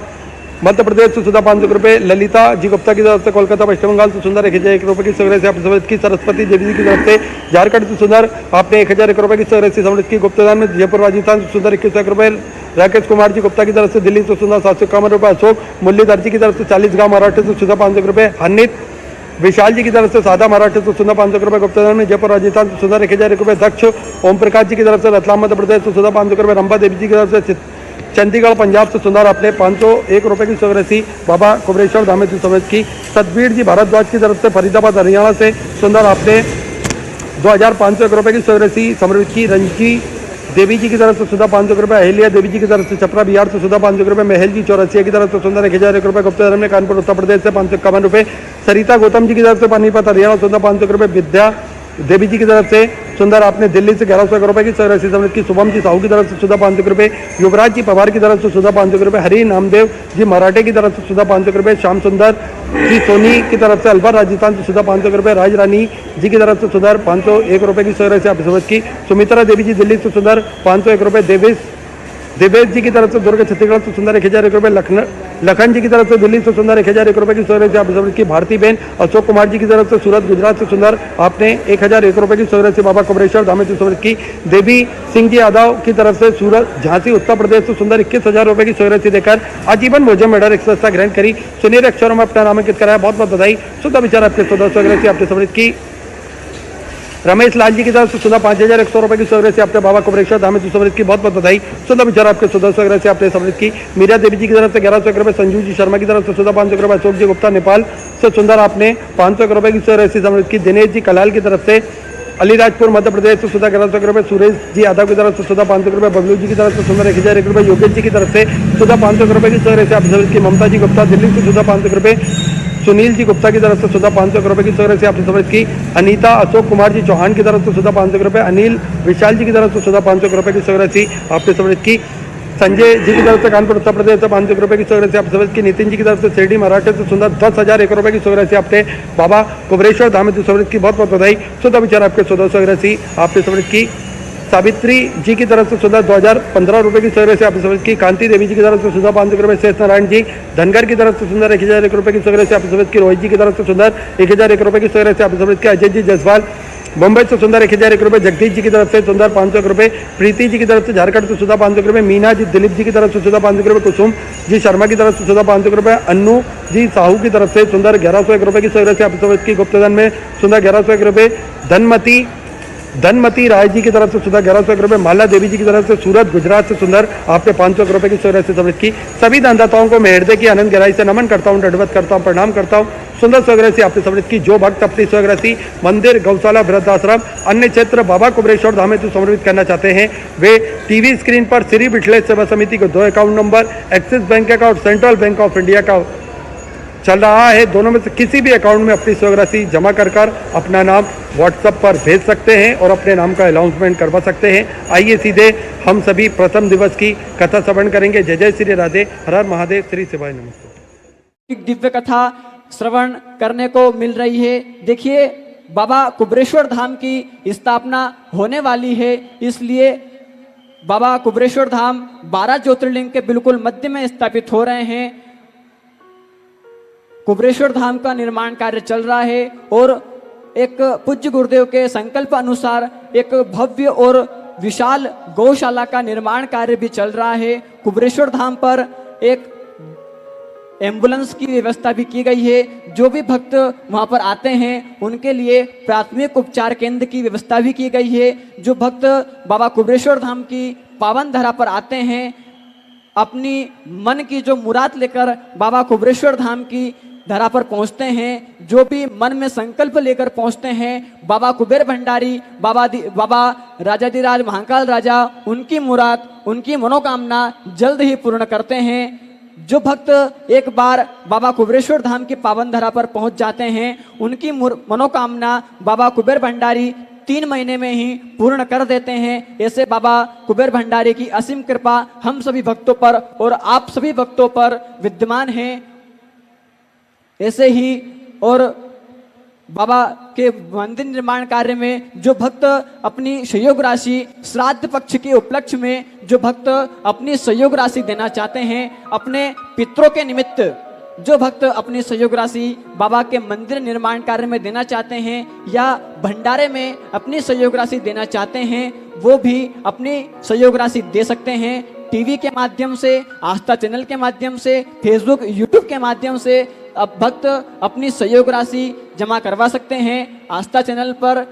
मध्य प्रदेश से 14,500 रुपये, ललिता जी गुप्ता की तरफ से कोलकाता पश्चिम बंगाल से सुंदर 1,001 रुपये की सगरे से आपने समृद्ध की, सरस्वती देवी जी की तरफ से झारखंड से सुंदर आपने 1,001 रुपये की सगरे से समृद्ध की, गुप्तदान में जयपुर राजस्थान से सुंदर 21 रुपये, राकेश कुमार जी गुप्ता की तरफ से दिल्ली से सुंदर 751 रुपये, अशोक मुरलीधर जी की तरफ से 40 गाँव महाराष्ट्र से 14,500 रुपये, हनित विशाल जी की तरफ से सादा महाराष्ट्र से 500 रुपये, गुप्तदान में जयपुर राजस्थान से सुंदर 1,001 रुपये, दक्ष ओम प्रकाश जी की तरफ से रतलाम मध्य प्रदेश से 500 रुपये, रंबा देवी जी की तरफ से चंडीगढ़ पंजाब से सुंदर आपने 501 रुपये की सगरसी, बाबा कुबरेश्वर धामे से समझ की, सतबीर जी भारद्वाज की तरफ से फरीदाबाद हरियाणा से सुंदर आपने 2,501 रुपये की सगरसी समर्पित की, रंजी देवी जी की तरफ से 500 रुपये, अहिल्या देवी जी की तरफ से छपरा बिहार से 500 रुपये, महल जी चौरसिया की तरफ से सुंदर 1,001 रुपये, गुप्ता में कानपुर उत्तर प्रदेश से 551 रुपये, सरिता गौतम जी की तरफ से पानीपत हरियाणा सुंदर 500 रुपये, विद्या देवी जी की तरफ से सुंदर आपने दिल्ली से 1100 रुपये की सगरसी समृद्ध की, शुभम जी साहू की तरफ से 500 रुपये, युवराज जी पवार की तरफ से 500 रुपये, हरी नामदेव जी मराठे की तरफ से 500 रुपये, श्याम सुंदर जी सोनी की तरफ से अलवर राजस्थान से 500 रुपये, राज रानी जी की तरफ से सुंदर 501 रुपये की सगरसी आप समझ की, सुमित्रा देवी जी दिल्ली से सुंदर 501 रुपये, देवेश जी की तरफ से दुर्ग छत्तीसगढ़ से सुंदर 1,001 रुपये, लखन जी की तरफ से दिल्ली से सुंदर 1,001 रुपये की सगरसी आप समझ की, भारती बहन अशोक कुमार जी की तरफ से सूरत गुजरात से सुंदर आपने 1,001 रुपये की सगरसी, बाबा कुबरेश्वर धामे से समझ की, देवी सिंह जी यादव की तरफ से सूरत झांसी उत्तर प्रदेश से सुंदर 21,000 रुपये की सगरसी देकर आजीवन भोजन मेडल एक्सरसा ग्रहण करी, सुनील अक्षरों में अपना नामांकित कराया, बहुत बहुत बधाई, शुद्ध विचार आपके 14 सगरसी आपने समझ की, रमेश लाल जी की तरफ से सुधा 5,100 रुपये की सगरे से आपने, बाबा कुबरेश्वर धामे से समृद्ध की बहुत बहुत बधाई, सुधा विचार आपके 14 सगरे से आपने समृद्ध की, मीरा देवी जी की तरफ से 1100 रुपये, संजू जी शर्मा की तरफ से सुधा 500 रुपये, अशोक जी गुप्ता नेपाल से सुंदर आपने 500 रुपये की सगरे से समृद्ध की, दिनेश जी कलाल की तरफ से अलीराजपुर मध्य प्रदेश से सुधा 1100 रुपये, सुरेश जी यादव की तरफ से सुधा 500 रुपये, बबलू जी की तरफ से सुंदर 1,001 रुपये, योगेश जी की तरफ से सुधा 500 रुपये की सगरे से आप समृद्ध की, ममता जी गुप्ता दिल्ली से सुधा 500 रुपये, सुनील जी गुप्ता की तरफ से सुधा 500 रुपये की सगरे से आपने समझ की, अनीता अशोक कुमार जी चौहान की तरफ से सुधा 500 रुपये, अनिल विशाल जी की तरफ से सुधा 500 रुपये की सगरे से आपने समझ की, संजय जी की तरफ से कानपुर उत्तर प्रदेश से 500 रुपये की सगरे से आप समझ की, नितिन जी की तरफ से शिरडी महाराष्ट्र से सुंदर 10,001 रुपये की सगरे से आपने, बाबा कुबरेश्वर धामे से समझ की बहुत बहुत बधाई, शुद्ध विचार आपके 14 सगरे से आपने समझ की, सावित्री जी की तरफ से सुधा 2,015 रुपये की सगरे से आप समझ की, कांति देवी जी की तरफ से सुधा 500 रुपये, शेष नारायण जी धनगर की तरफ से सुंदर 1,001 रुपये की सगरे से आप समझ की, रोहित जी की तरफ से सुंदर 1,001 रुपये की सगरे से आप समझ की, अजय जी जसवाल मुंबई से सुंदर 1,001 रुपये, जगदीश जी की तरफ से सुंदर 500 रुपये, प्रीति जी की तरफ से झारखंड से सुधा 500 रुपये, मीना जी दिलीप जी की तरफ से सुधा 500 रुपये, कुसुम जी शर्मा की तरफ से सुधा 500 रुपये, अन्नू जी साहू की तरफ से सुंदर 1,101 रुपये की सगरे से आप समझ की, गुप्तधन में सुंदर 1,101 रुपये, धनमती राय जी की तरफ से सुधा 1,101 रुपये, माला देवी जी की तरफ से सूरत गुजरात से सुंदर आपने 500 रुपये की सगरे से समृद्ध की, सभी दानदाताओं को मैं हृदय की आनंद गहराई से नमन करता हूँ, दंडवत करता हूँ, प्रणाम करता हूँ, सुंदर स्वग्रसी आपने समृद्ध की, जो भक्त अपनी स्वग्रसी मंदिर गौशाला वृद्धाश्रम अन्य क्षेत्र बाबा कुबरेश्वर धामे से समर्पित करना चाहते हैं, वे टीवी स्क्रीन पर श्री बिठलेश सेवा समिति को 2 account number axis bank account central bank of India का चल रहा है, दोनों में से किसी भी अकाउंट में अपनी स्वग्रसी जमा कर अपना नाम व्हाट्सएप पर भेज सकते हैं और अपने नाम का अनाउंसमेंट करवा सकते हैं। आइए सीधे हम सभी प्रथम दिवस की कथा श्रवण करेंगे। जय जय श्री राधे, हर हर महादेव, श्री शिवाय नमस्ते। दिव्य कथा श्रवण करने को मिल रही है। देखिए बाबा कुबरेश्वर धाम की स्थापना होने वाली है, इसलिए बाबा कुबरेश्वर धाम 12 ज्योतिर्लिंग के बिल्कुल मध्य में स्थापित हो रहे हैं। कुबरेश्वर धाम का निर्माण कार्य चल रहा है और एक पूज्य गुरुदेव के संकल्प अनुसार एक भव्य और विशाल गौशाला का निर्माण कार्य भी चल रहा है। कुबरेश्वर धाम पर एक एम्बुलेंस की व्यवस्था भी की गई है। जो भी भक्त वहां पर आते हैं उनके लिए प्राथमिक उपचार केंद्र की व्यवस्था भी की गई है। जो भक्त बाबा कुबरेश्वर धाम की पावन धरा पर आते हैं, अपनी मन की जो मुराद लेकर बाबा कुबरेश्वर धाम की धरा पर पहुंचते हैं, जो भी मन में संकल्प लेकर पहुंचते हैं, बाबा कुबेर भंडारी, बाबा राजाधिराज महाकाल राजा उनकी मुराद, उनकी मनोकामना जल्द ही पूर्ण करते हैं। जो भक्त एक बार बाबा कुबरेश्वर धाम की पावन धरा पर पहुंच जाते हैं, उनकी मनोकामना बाबा कुबेर भंडारी 3 महीने में ही पूर्ण कर देते हैं। ऐसे बाबा कुबेर भंडारी की असीम कृपा हम सभी भक्तों पर और आप सभी भक्तों पर विद्यमान है। ऐसे ही और बाबा के मंदिर निर्माण कार्य में जो भक्त अपनी सहयोग राशि, श्राद्ध पक्ष के उपलक्ष्य में जो भक्त अपनी सहयोग राशि देना चाहते हैं, अपने पितरों के निमित्त जो भक्त अपनी सहयोग राशि बाबा के मंदिर निर्माण कार्य में देना चाहते हैं या भंडारे में अपनी सहयोग राशि देना चाहते हैं, वो भी अपनी सहयोग राशि दे सकते हैं। टीवी के माध्यम से, आस्था चैनल के माध्यम से, फेसबुक, यूट्यूब के माध्यम से अब भक्त अपनी सहयोग राशि जमा करवा सकते हैं। आस्था चैनल पर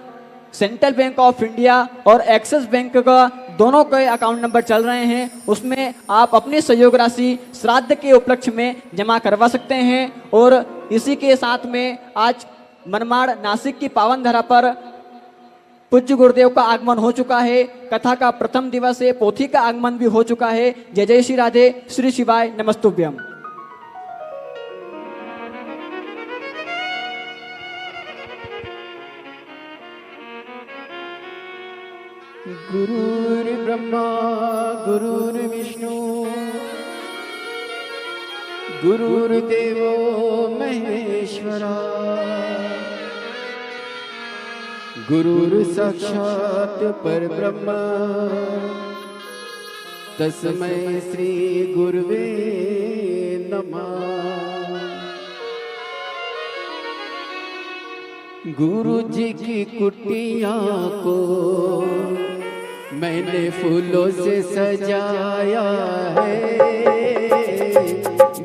सेंट्रल बैंक ऑफ इंडिया और एक्सिस बैंक का दोनों के अकाउंट नंबर चल रहे हैं, उसमें आप अपनी सहयोग राशि श्राद्ध के उपलक्ष्य में जमा करवा सकते हैं। और इसी के साथ में आज मनमाड़ नासिक की पावन धरा पर पूज्य गुरुदेव का आगमन हो चुका है। कथा का प्रथम दिवस है, पोथी का आगमन भी हो चुका है। जय जय श्री राधे, श्री शिवाय नमस्तुभ्यम। गुरुर्ब्रह्मा गुरुर्विष्णु गुरुर्देवो महेश्वरा गुरुर्साक्षात् परब्रह्म तस्मै श्री गुरुवे नमः। गुरु जी की कुटिया को मैंने फूलों से सजाया है।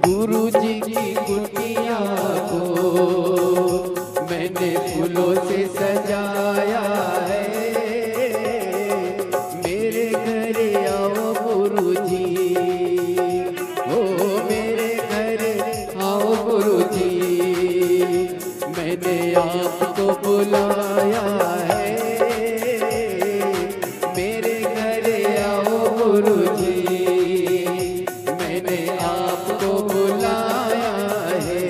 गुरु जी की कुटिया को मैंने फूलों से सजाया है। मेरे घर आओ गुरु जी, ओ मेरे घर आओ गुरु जी, मैंने आपको बुलाया है। मेरे घर आओ गुरु जी, मैंने आपको बुलाया है।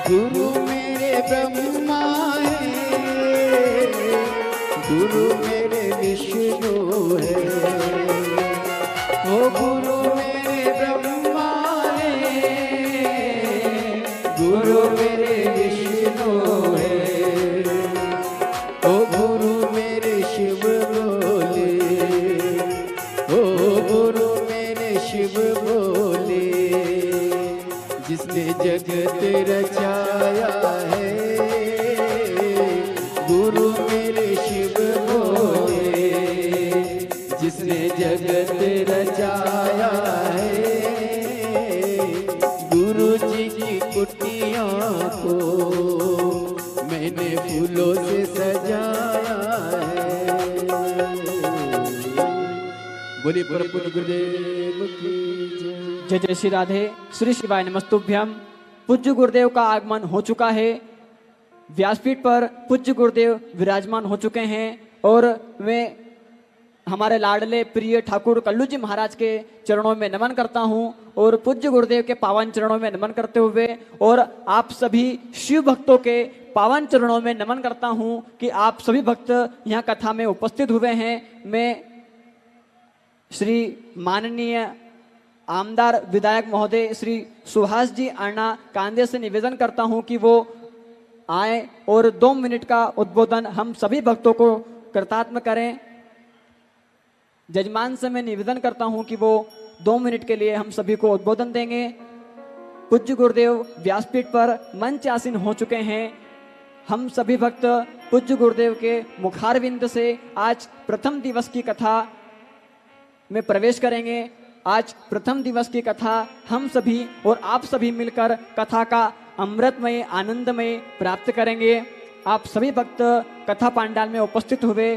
गुरु मेरे ब्रह्मा है, गुरु मेरे विष्णु है। ओ गुरु मेरे ब्रह्मा है, गुरु मेरे विष्णु है। ओ गुरु मेरे शिव बोले, ओ गुरु मेरे शिव बोले, जिसने जगत रचाया है। गुरु मेरे शिव बोले, जिसने जगत रचाया है। बोलिए परम पूज्य गुरुदेव की जय। जय जय श्री राधे। श्री शिवाय नमस्तुभ्यम। पूज्य गुरुदेव का आगमन हो चुका है। व्यासपीठ पर पूज्य गुरुदेव विराजमान हो चुके हैं और मैं हमारे लाडले प्रिय ठाकुर कल्लू जी महाराज के चरणों में नमन करता हूं और पूज्य गुरुदेव के पावन चरणों में नमन करते हुए और आप सभी शिव भक्तों के पावन चरणों में नमन करता हूं कि आप सभी भक्त यहाँ कथा में उपस्थित हुए हैं। मैं श्री माननीय आमदार विधायक महोदय श्री सुहास जी अन्ना कांदे से निवेदन करता हूं कि वो आए और 2 मिनट का उद्बोधन हम सभी भक्तों को कृतात्म करें। जजमान से मैं निवेदन करता हूं कि वो 2 मिनट के लिए हम सभी को उद्बोधन देंगे। पूज्य गुरुदेव व्यासपीठ पर मंच आसीन हो चुके हैं। हम सभी भक्त पूज्य गुरुदेव के मुखारविंद से आज प्रथम दिवस की कथा में प्रवेश करेंगे। आज प्रथम दिवस की कथा हम सभी और आप सभी मिलकर कथा का अमृतमय आनंदमय प्राप्त करेंगे। आप सभी भक्त कथा पांडाल में उपस्थित हुए,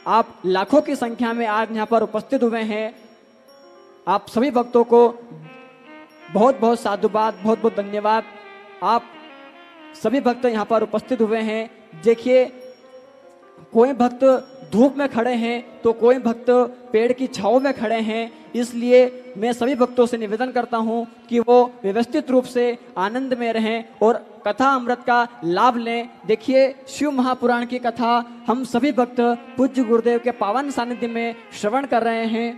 आप लाखों की संख्या में आज यहाँ पर उपस्थित हुए हैं। आप सभी भक्तों को बहुत बहुत साधुवाद, बहुत बहुत धन्यवाद। आप सभी भक्त यहाँ पर उपस्थित हुए हैं। देखिए, कोई भक्त धूप में खड़े हैं तो कोई भक्त पेड़ की छांव में खड़े हैं, इसलिए मैं सभी भक्तों से निवेदन करता हूं कि वो व्यवस्थित रूप से आनंद में रहें और कथा अमृत का लाभ लें। देखिए, शिव महापुराण की कथा हम सभी भक्त पूज्य गुरुदेव के पावन सानिध्य में श्रवण कर रहे हैं।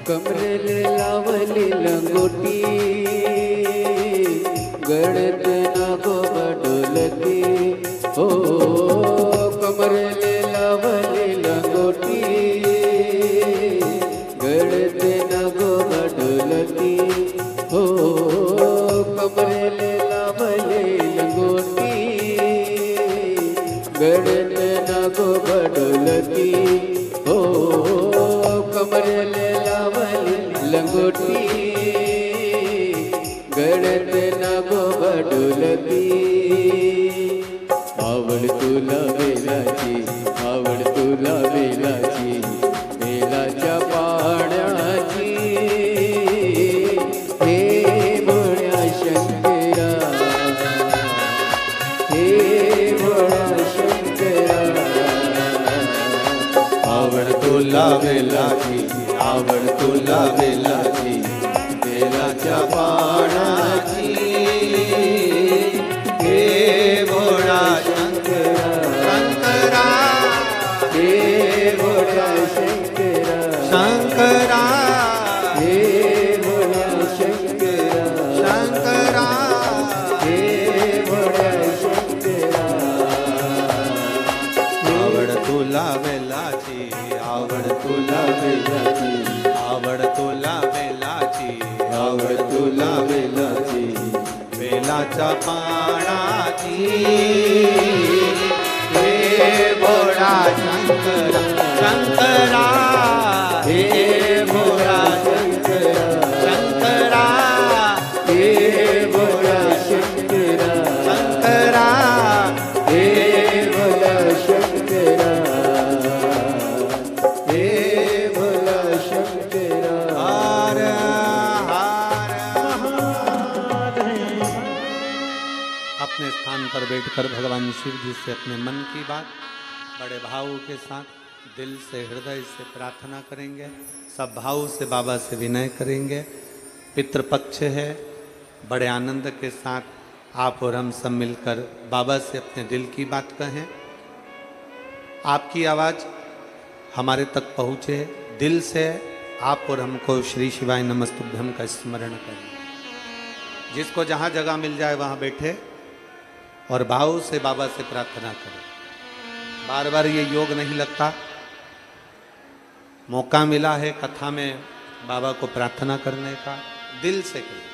कमरे ले लावली लंगोटी गड़त नागो बडोलती हो। कमरे ले लावली लंगोटी गड़त नागो बडोलती हो। कमरे ले लावली लंगोटी गड़त नागो बडोलती हो। कमरे ले लंगोटी गड़त नागो बडोलती। आवड तुला वेलाची, आवड तुला वेलाची, वेलाच्या पाण्याची। हे भोळ्या शंकरा, हे भोळ्या शंकरा। आवड तुला वेलाची, आवड तुला वेलाची, वेलाच्या पाण्याची। हे भोळा शंकरा, शंकरा, हे भोळा शंकरा, शंकरा, हे भोळा शंकरा, शंकरा, हे भोळा शंकरा। आवड तुला वेलाची, आवड तुला वेलाची, आवड तुला वेलाची, आवड तुला वेलाची, वेलाच्या पाण्याची। हे भोळा शंकरा, शंकरा, हे भोळा शंकरा, शंकरा, हे भोळा शंकरा, शंकरा, हे भोळा शंकरा, हे भोळा शंकरा। हर हर महादेव। अपने स्थान पर बैठकर भगवान शिव जी से अपने मन की बात बड़े भाव के साथ दिल से हृदय से प्रार्थना करेंगे। सब भाव से बाबा से विनय करेंगे। पितृपक्ष है, बड़े आनंद के साथ आप और हम सब मिलकर बाबा से अपने दिल की बात कहें। आपकी आवाज़ हमारे तक पहुँचे, दिल से आप और हमको श्री शिवाय नमस्तुभ्यम का स्मरण करें। जिसको जहाँ जगह मिल जाए वहाँ बैठे और भाव से बाबा से प्रार्थना करो। बार बार ये योग नहीं लगता। मौका मिला है कथा में बाबा को प्रार्थना करने का, दिल से करें।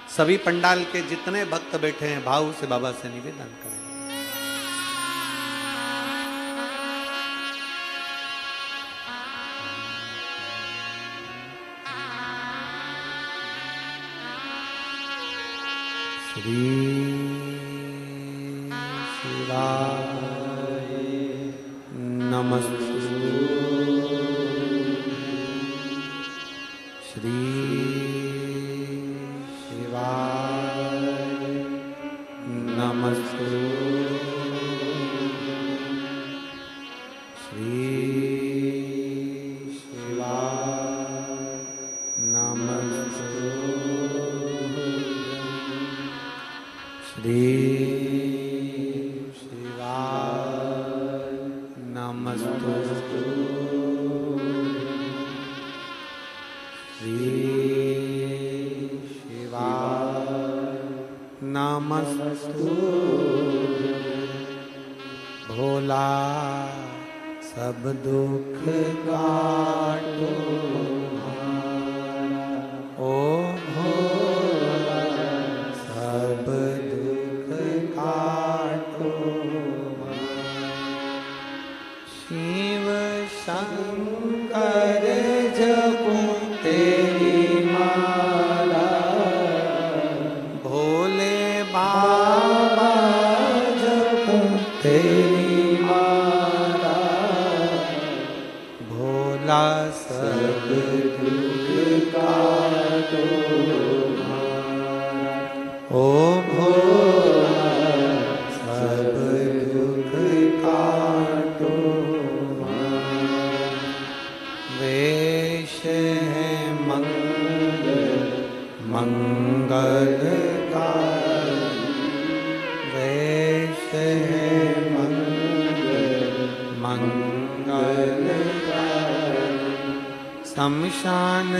सभी पंडाल के जितने भक्त बैठे हैं भाव से बाबा से निवेदन करें। श्री शिवाय नमस्तु। श्री शिवाय नमस्तु। श्री शिवाय नमस्तु। श्री शिवाय नमस्तु। श्री शिवाय नमस्तु। भोला सब दुख काटो ओ भोला सब दुख काटो। शिव शंकर जपो तेरी माला, भोले बाबा जपो तेरी माला, भोला सब दुख काटो ओ भोला सब दुख काटो। वेश है मंगलकारी, वेश है मंगलकारी। शमशान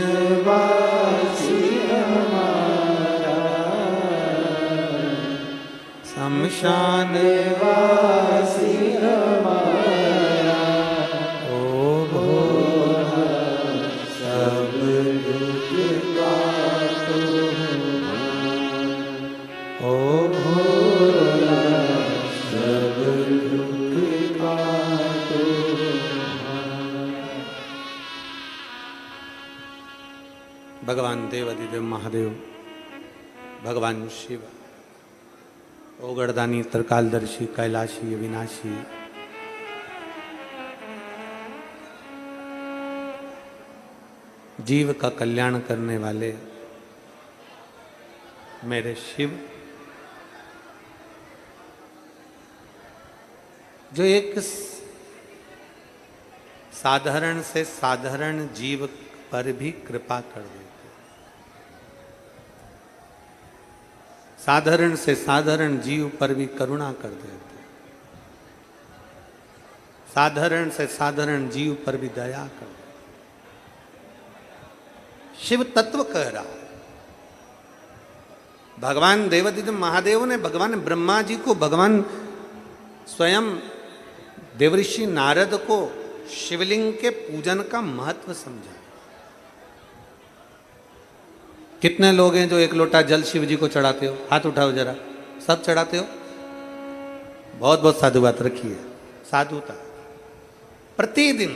वासी हमारा, शमशान वासी हमारा ओ भोला सब दुख काटो ओ भोला सब दुख काटो। भगवान देवाधिदेव महादेव, भगवान शिव, ओगड़दानी, त्रिकालदर्शी, कैलाशी, अविनाशी, जीव का कल्याण करने वाले मेरे शिव, जो एक साधारण से साधारण जीव पर भी कृपा कर देते, साधारण से साधारण जीव पर भी करुणा कर देते, साधारण से साधारण जीव पर भी दया कर देते। शिव तत्व कह रहा है। भगवान देवाधिदेव महादेव ने भगवान ब्रह्मा जी को, भगवान स्वयं देवऋषि नारद को शिवलिंग के पूजन का महत्व समझा। कितने लोग हैं जो एक लोटा जल शिव जी को चढ़ाते हो? हाथ उठाओ जरा। सब चढ़ाते हो? बहुत बहुत साधु बात रखी है, साधुता। प्रतिदिन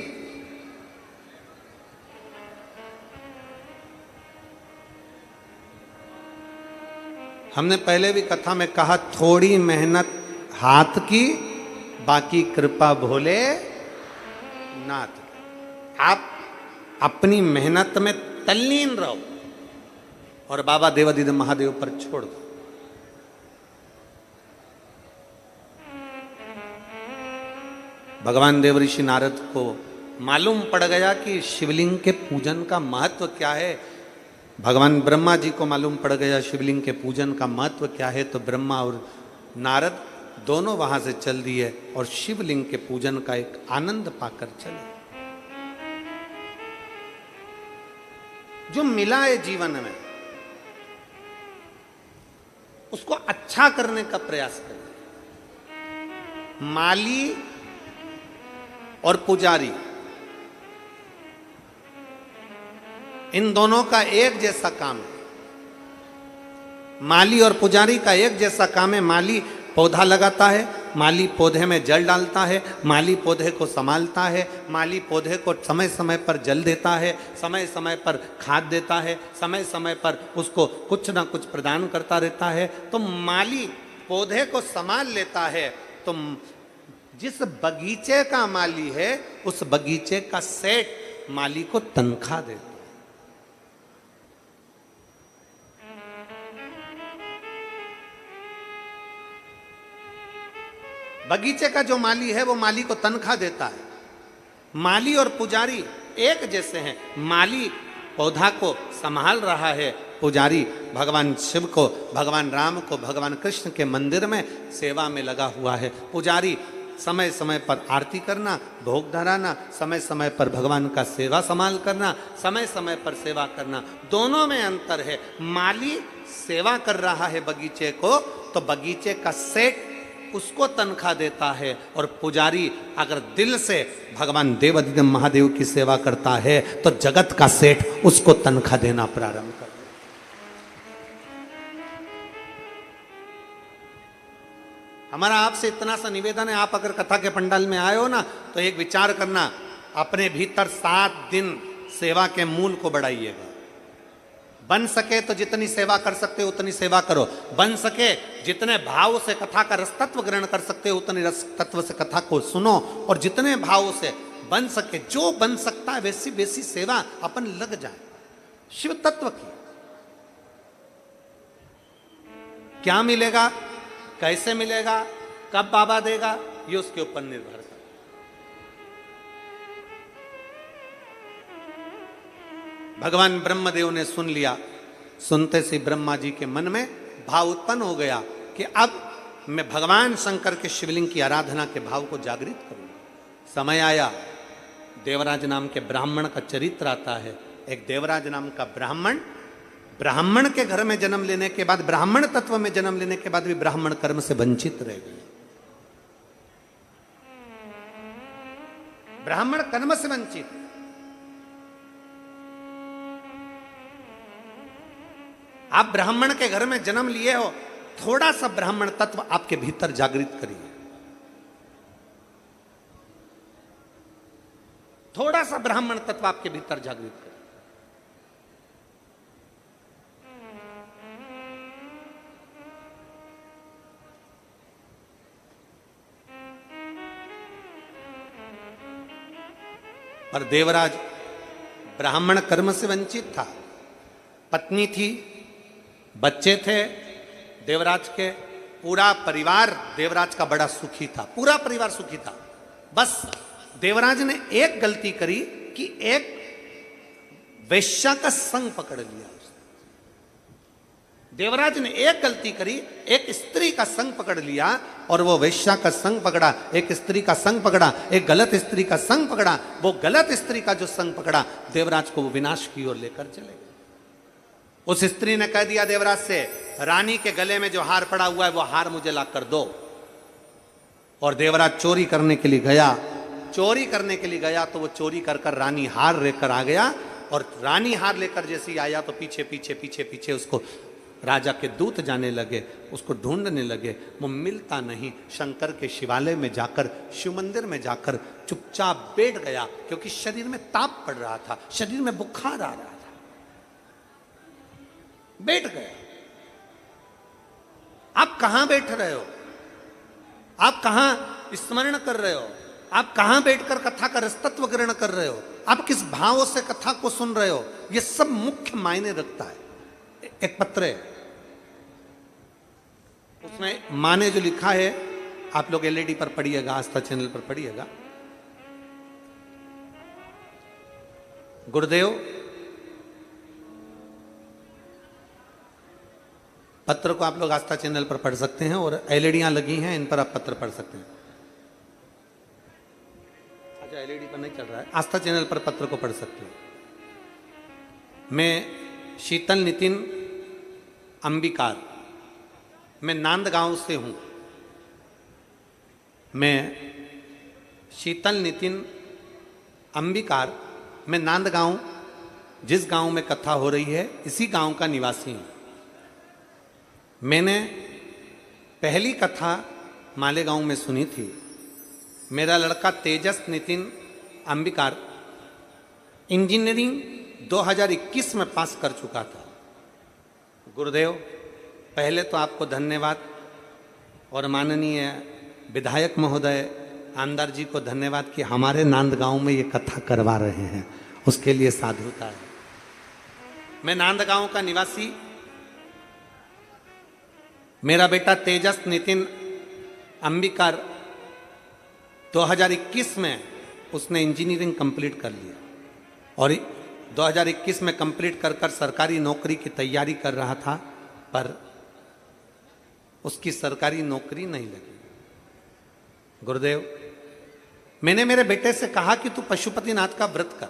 हमने पहले भी कथा में कहा, थोड़ी मेहनत हाथ की, बाकी कृपा भोले नाथ। आप अपनी मेहनत में तल्लीन रहो और बाबा देवाधिदेव महादेव पर छोड़ दो। भगवान देवऋषि नारद को मालूम पड़ गया कि शिवलिंग के पूजन का महत्व क्या है। भगवान ब्रह्मा जी को मालूम पड़ गया शिवलिंग के पूजन का महत्व क्या है, तो ब्रह्मा और नारद दोनों वहां से चल दिए और शिवलिंग के पूजन का एक आनंद पाकर चले। जो मिला है जीवन में उसको अच्छा करने का प्रयास करें। माली और पुजारी, इन दोनों का एक जैसा काम है। माली और पुजारी का एक जैसा काम है। माली पौधा लगाता है, माली पौधे में जल डालता है, माली पौधे को संभालता है, माली पौधे को समय समय पर जल देता है, समय समय पर खाद देता है, समय समय पर उसको कुछ ना कुछ प्रदान करता रहता है। तो माली पौधे को संभाल लेता है। तो जिस बगीचे का माली है, उस बगीचे का सेठ माली को तनख्वाह देता है। बगीचे का जो माली है वो माली को तनख्वाह देता है। माली और पुजारी एक जैसे हैं। माली पौधा को संभाल रहा है, पुजारी भगवान शिव को, भगवान राम को, भगवान कृष्ण के मंदिर में सेवा में लगा हुआ है। पुजारी समय समय पर आरती करना, भोग धराना, समय समय पर भगवान का सेवा संभाल करना, समय समय पर सेवा करना, दोनों में अंतर है। माली सेवा कर रहा है बगीचे को, तो बगीचे का सेठ उसको तनख्वाह देता है। और पुजारी अगर दिल से भगवान देवाधिदेव महादेव की सेवा करता है तो जगत का सेठ उसको तनख्वाह देना प्रारंभ कर। हमारा आपसे इतना सा निवेदन है, आप अगर कथा के पंडाल में आए हो ना, तो एक विचार करना, अपने भीतर 7 दिन सेवा के मूल को बढ़ाइएगा। बन सके तो जितनी सेवा कर सकते हो उतनी सेवा करो। बन सके जितने भाव से कथा का रस तत्व ग्रहण कर सकते हो उतनी रस तत्व से कथा को सुनो। और जितने भाव से बन सके, जो बन सकता है वैसी वैसी सेवा अपन लग जाए शिव तत्व की। क्या मिलेगा, कैसे मिलेगा, कब बाबा देगा, ये उसके ऊपर निर्भर है। भगवान ब्रह्मदेव ने सुन लिया। सुनते से ब्रह्मा जी के मन में भाव उत्पन्न हो गया कि अब मैं भगवान शंकर के शिवलिंग की आराधना के भाव को जागृत करूंगा। समय आया, देवराज नाम के ब्राह्मण का चरित्र आता है। एक देवराज नाम का ब्राह्मण के घर में जन्म लेने के बाद, ब्राह्मण तत्व में जन्म लेने के बाद भी ब्राह्मण कर्म से वंचित रह गए। ब्राह्मण कर्म से वंचित। आप ब्राह्मण के घर में जन्म लिए हो, थोड़ा सा ब्राह्मण तत्व आपके भीतर जागृत करिए। थोड़ा सा ब्राह्मण तत्व आपके भीतर जागृत करिए। पर देवराज ब्राह्मण कर्म से वंचित था। पत्नी थी, बच्चे थे देवराज के, पूरा परिवार देवराज का बड़ा सुखी था, पूरा परिवार सुखी था। बस देवराज ने एक गलती करी कि एक वेश्या का संग पकड़ लिया। देवराज ने एक गलती करी, एक स्त्री का संग पकड़ लिया, और वो वेश्या का संग पकड़ा, एक स्त्री का संग पकड़ा, एक गलत स्त्री का संग पकड़ा। वो गलत स्त्री का जो संग पकड़ा, देवराज को वो विनाश की ओर लेकर चले गए। उस स्त्री ने कह दिया देवराज से, रानी के गले में जो हार पड़ा हुआ है वो हार मुझे ला कर दो। और देवराज चोरी करने के लिए गया। चोरी करने के लिए गया तो वो चोरी कर कर रानी हार लेकर आ गया। और रानी हार लेकर जैसे ही आया तो पीछे पीछे पीछे पीछे उसको राजा के दूत जाने लगे, उसको ढूंढने लगे। वो मिलता नहीं। शंकर के शिवालय में जाकर, शिव मंदिर में जाकर चुपचाप बैठ गया, क्योंकि शरीर में ताप पड़ रहा था, शरीर में बुखार आ रहा था। बैठ गया। आप कहां बैठ रहे हो? आप कहां स्मरण कर रहे हो? आप कहां बैठकर कथा का रसतत्व ग्रहण कर रहे हो? आप किस भाव से कथा को सुन रहे हो? यह सब मुख्य मायने रखता है। एक पत्र है, उसमें मां ने जो लिखा है, आप लोग एलईडी पर पढ़िएगा, आस्था चैनल पर पढ़िएगा। गुरुदेव पत्र को आप लोग आस्था चैनल पर पढ़ सकते हैं, और एलईडियां लगी हैं, इन पर आप पत्र पढ़ सकते हैं। अच्छा, एलईडी पर नहीं चल रहा है, आस्था चैनल पर पत्र को पढ़ सकते हैं। मैं शीतल नितिन अंबिकार मैं नांदगांव से हूं। मैं शीतल नितिन अंबिकार, मैं नांदगांव, जिस गांव में कथा हो रही है इसी गांव का निवासी हूं। मैंने पहली कथा मालेगांव में सुनी थी। मेरा लड़का तेजस नितिन अंबिकार इंजीनियरिंग 2021 में पास कर चुका था। गुरुदेव, पहले तो आपको धन्यवाद और माननीय विधायक महोदय आमदार जी को धन्यवाद कि हमारे नांदगांव में ये कथा करवा रहे हैं, उसके लिए साधुता है। मैं नांदगांव का निवासी, मेरा बेटा तेजस नितिन अंबिकार 2021 में उसने इंजीनियरिंग कंप्लीट कर लिया और 2021 में कंप्लीट कर कर सरकारी नौकरी की तैयारी कर रहा था, पर उसकी सरकारी नौकरी नहीं लगी। गुरुदेव, मैंने मेरे बेटे से कहा कि तू पशुपतिनाथ का व्रत कर।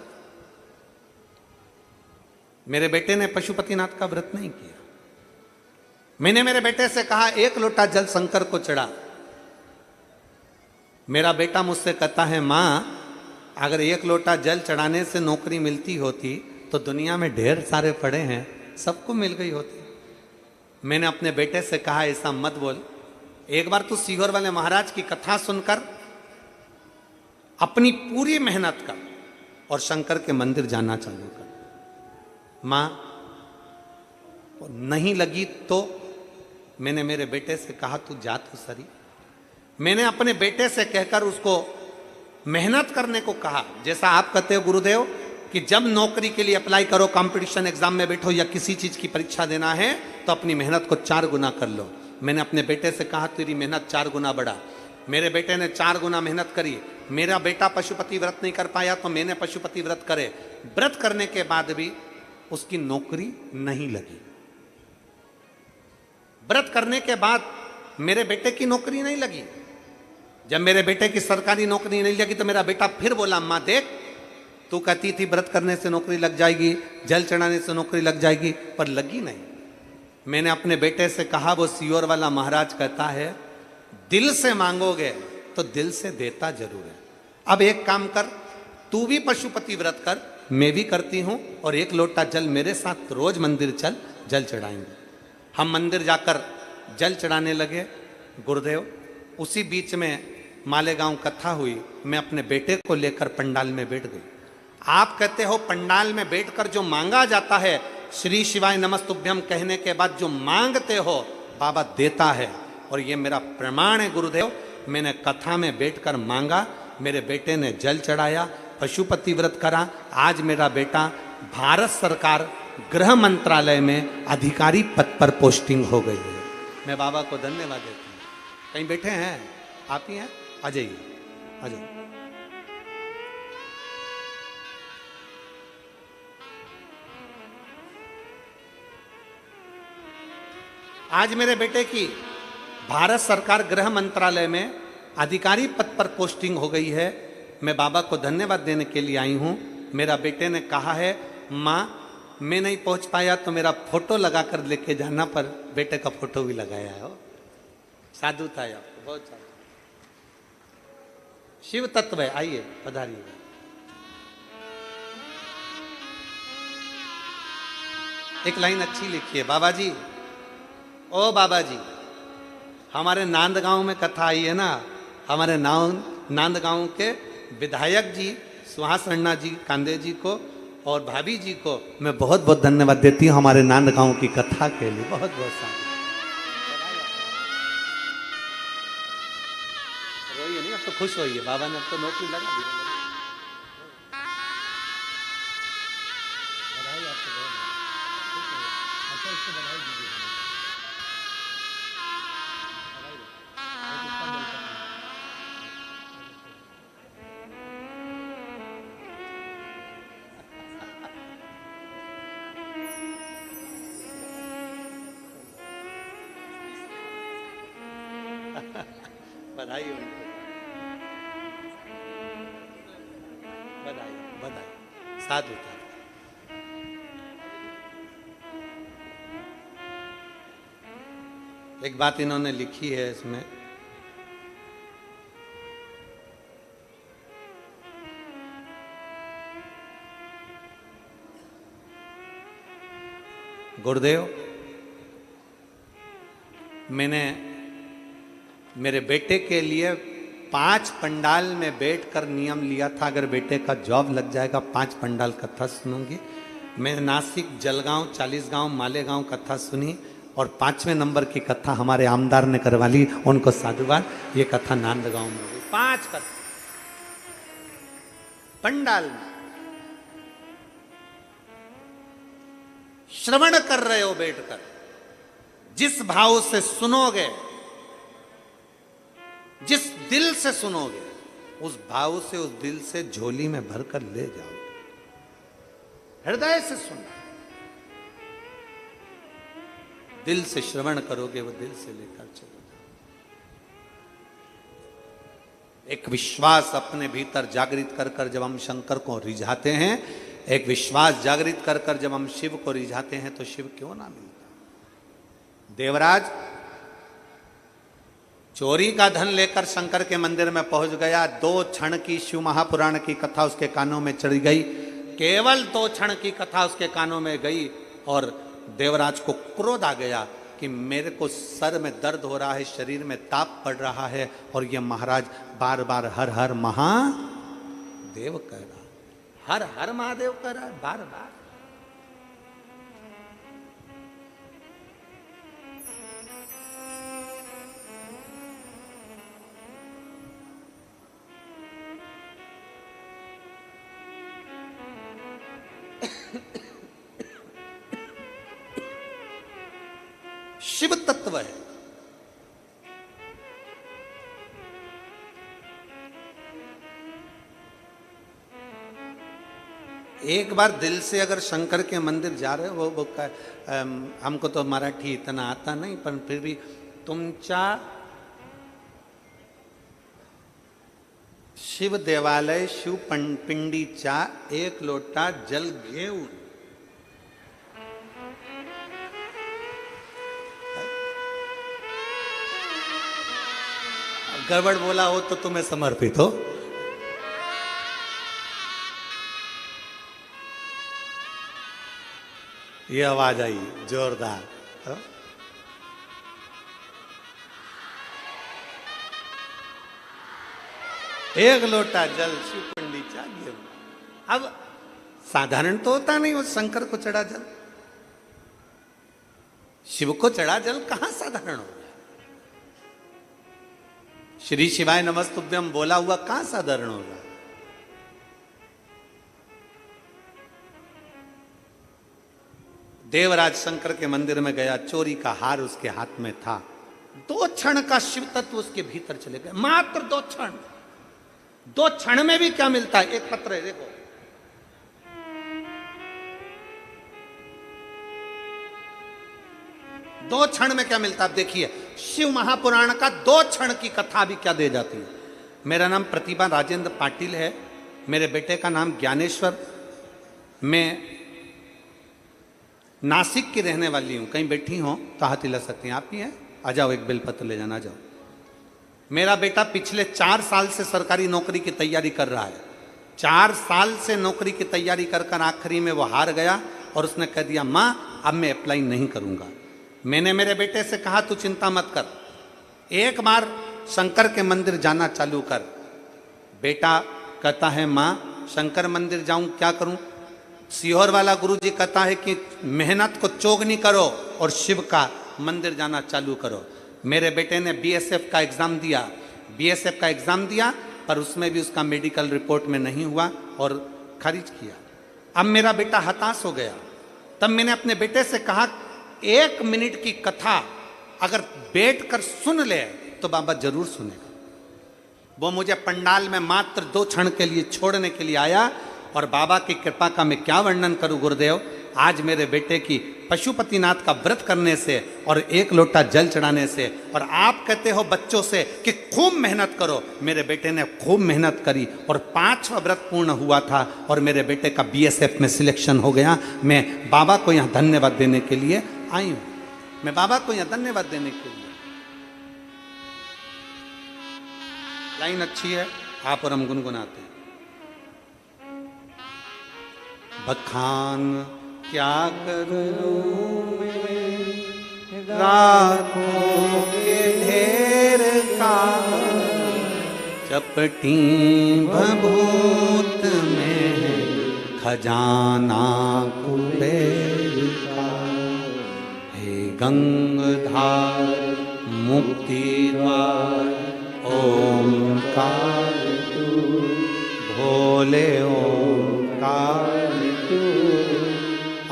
मेरे बेटे ने पशुपतिनाथ का व्रत नहीं किया। मैंने मेरे बेटे से कहा 1 लोटा जल शंकर को चढ़ा। मेरा बेटा मुझसे कहता है, मां, अगर 1 लोटा जल चढ़ाने से नौकरी मिलती होती तो दुनिया में ढेर सारे पड़े हैं, सबको मिल गई होती। मैंने अपने बेटे से कहा, ऐसा मत बोल, एक बार तू सीहोर वाले महाराज की कथा सुनकर अपनी पूरी मेहनत कर और शंकर के मंदिर जाना चालू कर। मां नहीं लगी तो मैंने मेरे बेटे से कहा, तू जा तो सही। मैंने अपने बेटे से कहकर उसको मेहनत करने को कहा। जैसा आप कहते हो गुरुदेव कि जब नौकरी के लिए अप्लाई करो, कंपटीशन एग्जाम में बैठो या किसी चीज की परीक्षा देना है तो अपनी मेहनत को 4 गुना कर लो। मैंने अपने बेटे से कहा, तेरी मेहनत 4 गुना बढ़ा। मेरे बेटे ने 4 गुना मेहनत करी। मेरा बेटा पशुपति व्रत नहीं कर पाया तो मैंने पशुपति व्रत करे। व्रत करने के बाद भी उसकी नौकरी नहीं लगी। व्रत करने के बाद मेरे बेटे की नौकरी नहीं लगी। जब मेरे बेटे की सरकारी नौकरी नहीं लगी तो मेरा बेटा फिर बोला, मां देख, तू कहती थी व्रत करने से नौकरी लग जाएगी, जल चढ़ाने से नौकरी लग जाएगी, पर लगी नहीं। मैंने अपने बेटे से कहा, वो सीहोर वाला महाराज कहता है, दिल से मांगोगे तो दिल से देता जरूर है। अब एक काम कर, तू भी पशुपति व्रत कर, मैं भी करती हूं, और 1 लोटा जल मेरे साथ रोज मंदिर चल, जल चढ़ाएंगे। हम मंदिर जाकर जल चढ़ाने लगे। गुरुदेव, उसी बीच में मालेगांव कथा हुई। मैं अपने बेटे को लेकर पंडाल में बैठ गई। आप कहते हो पंडाल में बैठकर जो मांगा जाता है, श्री शिवाय नमस्तुभ्यम कहने के बाद जो मांगते हो बाबा देता है, और ये मेरा प्रमाण है गुरुदेव। मैंने कथा में बैठकर मांगा, मेरे बेटे ने जल चढ़ाया, पशुपति व्रत करा। आज मेरा बेटा भारत सरकार गृह मंत्रालय में अधिकारी पद पर पोस्टिंग हो गई है। मैं बाबा को धन्यवाद देता हूँ। कहीं बैठे हैं? आप ही हैं? आ जाइए, आ जाइए। आज मेरे बेटे की भारत सरकार गृह मंत्रालय में अधिकारी पद पर पोस्टिंग हो गई है। मैं बाबा को धन्यवाद देने के लिए आई हूं। मेरा बेटे ने कहा है, मां, मैं नहीं पहुंच पाया तो मेरा फोटो लगाकर लेके जाना, पर बेटे का फोटो भी लगाया है। साधु था आपको, बहुत साधु। शिव तत्व है। आइए, पधारिए। एक लाइन अच्छी लिखी है, बाबा जी, ओ बाबा जी, हमारे नांदगांव में कथा आई है ना, हमारे नांदगांव के विधायक जी सुहास रन्ना जी कांदे जी को और भाभी जी को मैं बहुत बहुत धन्यवाद देती हूँ हमारे नांदगांव की कथा के लिए। बहुत बहुत साधु। रोइए नहीं, अब तो खुश होइए, बाबा ने अब तो नौकरी लगा दी। बधाई हो उनको, बधाई बधाई। साधु था। एक बात इन्होंने लिखी है इसमें, गुरुदेव मैंने मेरे बेटे के लिए 5 पंडाल में बैठकर नियम लिया था, अगर बेटे का जॉब लग जाएगा 5 पंडाल कथा सुनूंगी। मैंने नासिक, जलगांव, 40 गांव, मालेगांव कथा सुनी और 5वें नंबर की कथा हमारे आमदार ने करवा ली, उनको साधुवाद। ये कथा नांदगांव में हुई। 5 कथा पंडाल में श्रवण कर रहे हो बैठकर, जिस भाव से सुनोगे, जिस दिल से सुनोगे, उस भाव से, उस दिल से झोली में भरकर ले जाओ। हृदय से सुनना, दिल से श्रवण करोगे, वो दिल से लेकर चलो। एक विश्वास अपने भीतर जागृत कर कर जब हम शंकर को रिझाते हैं, एक विश्वास जागृत कर कर जब हम शिव को रिझाते हैं, तो शिव क्यों ना मिलता। देवराज चोरी का धन लेकर शंकर के मंदिर में पहुंच गया। 2 क्षण की शिव महापुराण की कथा उसके कानों में चढ़ गई। केवल 2 क्षण की कथा उसके कानों में गई और देवराज को क्रोध आ गया कि मेरे को सर में दर्द हो रहा है, शरीर में ताप पड़ रहा है, और ये महाराज बार बार हर हर महादेव कह रहा, हर हर महादेव कह रहा है बार बार। शिव तत्व है। एक बार दिल से अगर शंकर के मंदिर जा रहे हो, वो हमको तो मराठी इतना आता नहीं, पर फिर भी तुमच्या शिव देवालय शिव पिंडीचा 1 लोटा जल घेऊन गड़बड़ बोला हो तो तुम्हें समर्पित हो। ये आवाज आई जोरदार। 1 लोटा जल शिव पंडित चाहिए। अब साधारण तो होता नहीं, वो शंकर को चढ़ा जल, शिव को चढ़ा जल कहां साधारण हो। श्री शिवाय नमस्तुभ्यम बोला हुआ कहां साधारण होगा। देवराज शंकर के मंदिर में गया, चोरी का हार उसके हाथ में था। 2 क्षण का शिव तत्व उसके भीतर चले गए, मात्र 2 क्षण। 2 क्षण में भी क्या मिलता है। एक पत्र है, देखो, दो क्षण में क्या मिलता है। देखिए शिव महापुराण का 2 क्षण की कथा भी क्या दे जाती है। मेरा नाम प्रतिभा राजेंद्र पाटिल है, मेरे बेटे का नाम ज्ञानेश्वर। मैं नासिक की रहने वाली हूं। कहीं बैठी हो तो हाथ हिला सकती हैं। आप ही हैं, आ जाओ, एक बेलपत्र ले जाना, आ जाओ। मेरा बेटा पिछले 4 साल से सरकारी नौकरी की तैयारी कर रहा है। 4 साल से नौकरी की तैयारी कर कर आखिरी में वो हार गया और उसने कह दिया माँ अब मैं अप्लाई नहीं करूंगा। मैंने मेरे बेटे से कहा तू चिंता मत कर, एक बार शंकर के मंदिर जाना चालू कर। बेटा कहता है माँ शंकर मंदिर जाऊं क्या करूं। सीहोर वाला गुरुजी कहता है कि मेहनत को चोगनी करो और शिव का मंदिर जाना चालू करो। मेरे बेटे ने बीएसएफ का एग्ज़ाम दिया, बीएसएफ का एग्ज़ाम दिया पर उसमें भी उसका मेडिकल रिपोर्ट में नहीं हुआ और खारिज किया। अब मेरा बेटा हताश हो गया। तब मैंने अपने बेटे से कहा 1 मिनट की कथा अगर बैठकर सुन ले तो बाबा जरूर सुनेगा। वो मुझे पंडाल में मात्र 2 क्षण के लिए छोड़ने के लिए आया और बाबा की कृपा का मैं क्या वर्णन करूं गुरुदेव। आज मेरे बेटे की पशुपतिनाथ का व्रत करने से और 1 लोटा जल चढ़ाने से, और आप कहते हो बच्चों से कि खूब मेहनत करो, मेरे बेटे ने खूब मेहनत करी और 5वां व्रत पूर्ण हुआ था और मेरे बेटे का बीएसएफ में सिलेक्शन हो गया। मैं बाबा को यहाँ धन्यवाद देने के लिए आई हूँ। मैं बाबा को यहाँ धन्यवाद देने के लिए लाइन अच्छी है, आप और हम गुनगुनाते हैं। बखान क्या करूं मैं रातों के ढेर का, चपटी भभूत में खजाना कुबेर का। हे गंगाधार मुक्ति द्वार ओमकार तू, भोले ओमकार तू,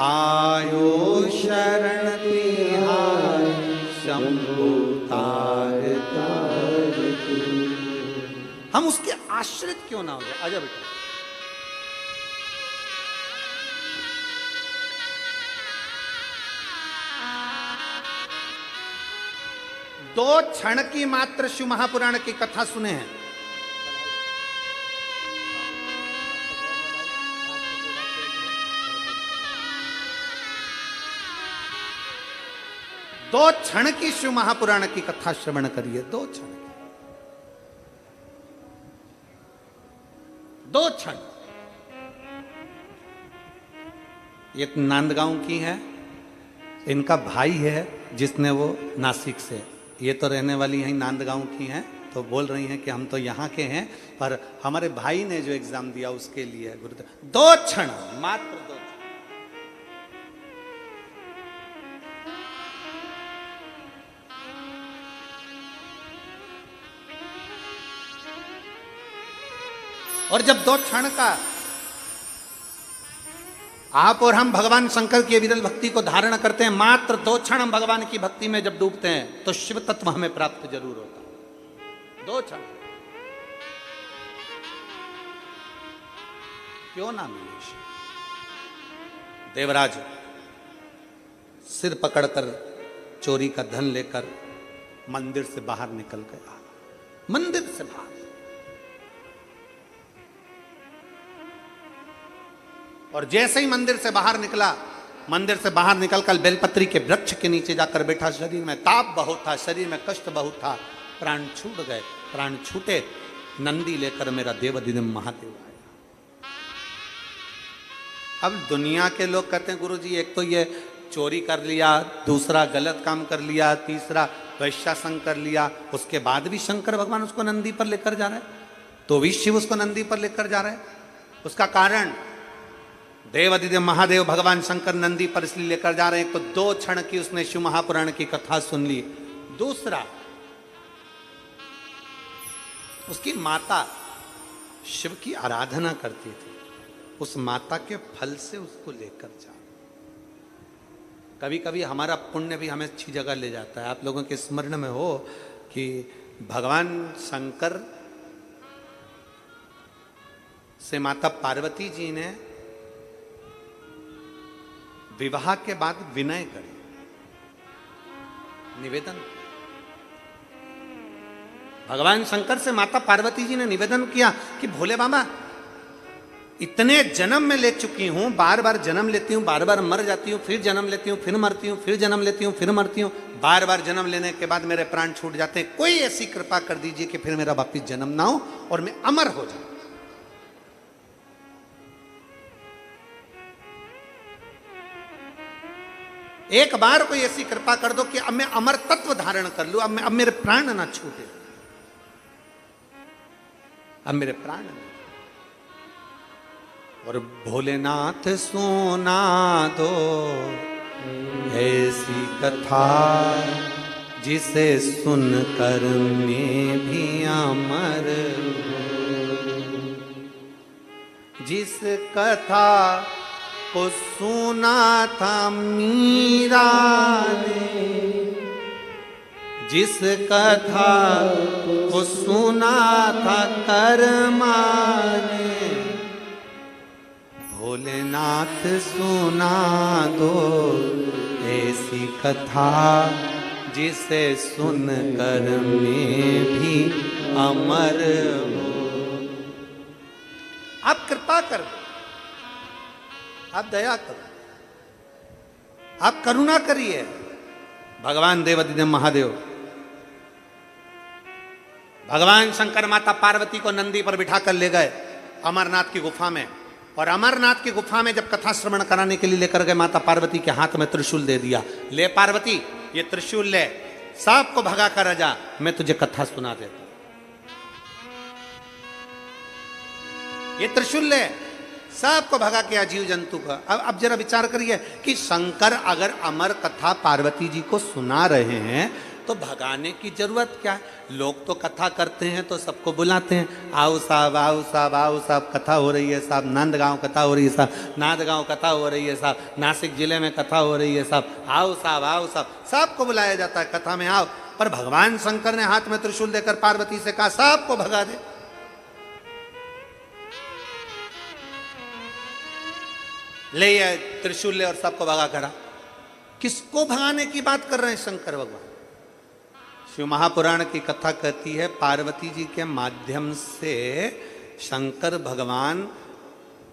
आयो शरण तिहार शंभु तार तार तू। हम उसके आश्रित क्यों ना हो जाए? आजा बेटा। दो क्षण की मात्र शिव महापुराण की कथा सुने हैं। दो क्षण की शिव महापुराण की कथा श्रवण करिए। दो क्षण, दो क्षण। ये नांदगांव की है, इनका भाई है जिसने वो नासिक से, ये तो रहने वाली हैं नांदगांव की हैं, तो बोल रही हैं कि हम तो यहाँ के हैं, पर हमारे भाई ने जो एग्जाम दिया उसके लिए गुरुदेव। दो क्षण, मात्र दो क्षण। और जब दो क्षण का आप और हम भगवान शंकर की विरल भक्ति को धारण करते हैं, मात्र दो क्षण हम भगवान की भक्ति में जब डूबते हैं तो शिव तत्व हमें प्राप्त जरूर होता है। दो क्षण क्यों ना मिले शिव। देवराज सिर पकड़कर चोरी का धन लेकर मंदिर से बाहर निकल गया। मंदिर से बाहर, और जैसे ही मंदिर से बाहर निकला, मंदिर से बाहर निकलकर बेलपत्री के वृक्ष के नीचे जाकर बैठा। शरीर में ताप बहुत था, शरीर में कष्ट बहुत था, प्राण छूट गए। प्राण छूटे, नंदी लेकर मेरा देवाधिदेव महादेव आया। अब दुनिया के लोग कहते हैं गुरुजी एक तो ये चोरी कर लिया, दूसरा गलत काम कर लिया, तीसरा वैश्यासंग कर लिया, उसके बाद भी शंकर भगवान उसको नंदी पर लेकर जा रहे हैं, तो भी शिव उसको नंदी पर लेकर जा रहे हैं। उसका कारण देवाधिदेव महादेव भगवान शंकर नंदी पर इसलिए लेकर जा रहे हैं तो दो क्षण की उसने शिव महापुराण की कथा सुन ली। दूसरा, उसकी माता शिव की आराधना करती थी, उस माता के फल से उसको लेकर जा। कभी कभी हमारा पुण्य भी हमें अच्छी जगह ले जाता है। आप लोगों के स्मरण में हो कि भगवान शंकर से माता पार्वती जी ने विवाह के बाद विनय करे, निवेदन। भगवान शंकर से माता पार्वती जी ने निवेदन किया कि भोले बाबा इतने जन्म में ले चुकी हूं, बार बार जन्म लेती हूं, बार बार मर जाती हूं, फिर जन्म लेती हूं, फिर मरती हूं, फिर जन्म लेती हूं, फिर मरती हूं, बार बार जन्म लेने के बाद मेरे प्राण छूट जाते हैं। कोई ऐसी कृपा कर दीजिए कि फिर मेरा वापिस जन्म ना हो और मैं अमर हो जाऊं। एक बार कोई ऐसी कृपा कर दो कि अब मैं अमर तत्व धारण कर लूं, अब मेरे प्राण ना छूटे, अब मेरे प्राण ना। और भोलेनाथ सुना दो ऐसी कथा जिसे सुनकर मैं भी अमर हूं। जिस कथा को सुना था मीरा ने, जिस कथा को सुना था कर्मा ने, भोलेनाथ सुना दो ऐसी कथा जिसे सुनकर मैं भी अमर हूं। आप कृपा कर, आप दया करो, आप करुणा करिए। भगवान देवाधिदेव महादेव भगवान शंकर माता पार्वती को नंदी पर बिठा कर ले गए अमरनाथ की गुफा में, और अमरनाथ की गुफा में जब कथा श्रवण कराने के लिए लेकर गए, माता पार्वती के हाथ में त्रिशूल दे दिया। ले पार्वती, ये त्रिशूल ले, सबको भगा कर जा, मैं तुझे कथा सुना देता। ये त्रिशूल ले, सबको भगा के जीव जंतु का। अब जरा विचार करिए कि शंकर अगर अमर कथा पार्वती जी को सुना रहे हैं तो भगाने की जरूरत क्या है? लोग तो कथा करते हैं तो सबको बुलाते हैं, आओ साहब, आओ साहब, आओ साहब, कथा हो रही है साहब, नांदगांव कथा हो रही है साहब, नांदगांव कथा हो रही है साहब, नासिक जिले में कथा हो रही है साहब, आओ साहब, आओ साहब, सबको बुलाया जाता है कथा में आओ। पर भगवान शंकर ने हाथ में त्रिशूल देकर पार्वती से कहा सबको भगा दे। ले त्रिशूल ले और सबको भगा करा। किसको भगाने की बात कर रहे हैं शंकर भगवान? शिव महापुराण की कथा कहती है पार्वती जी के माध्यम से शंकर भगवान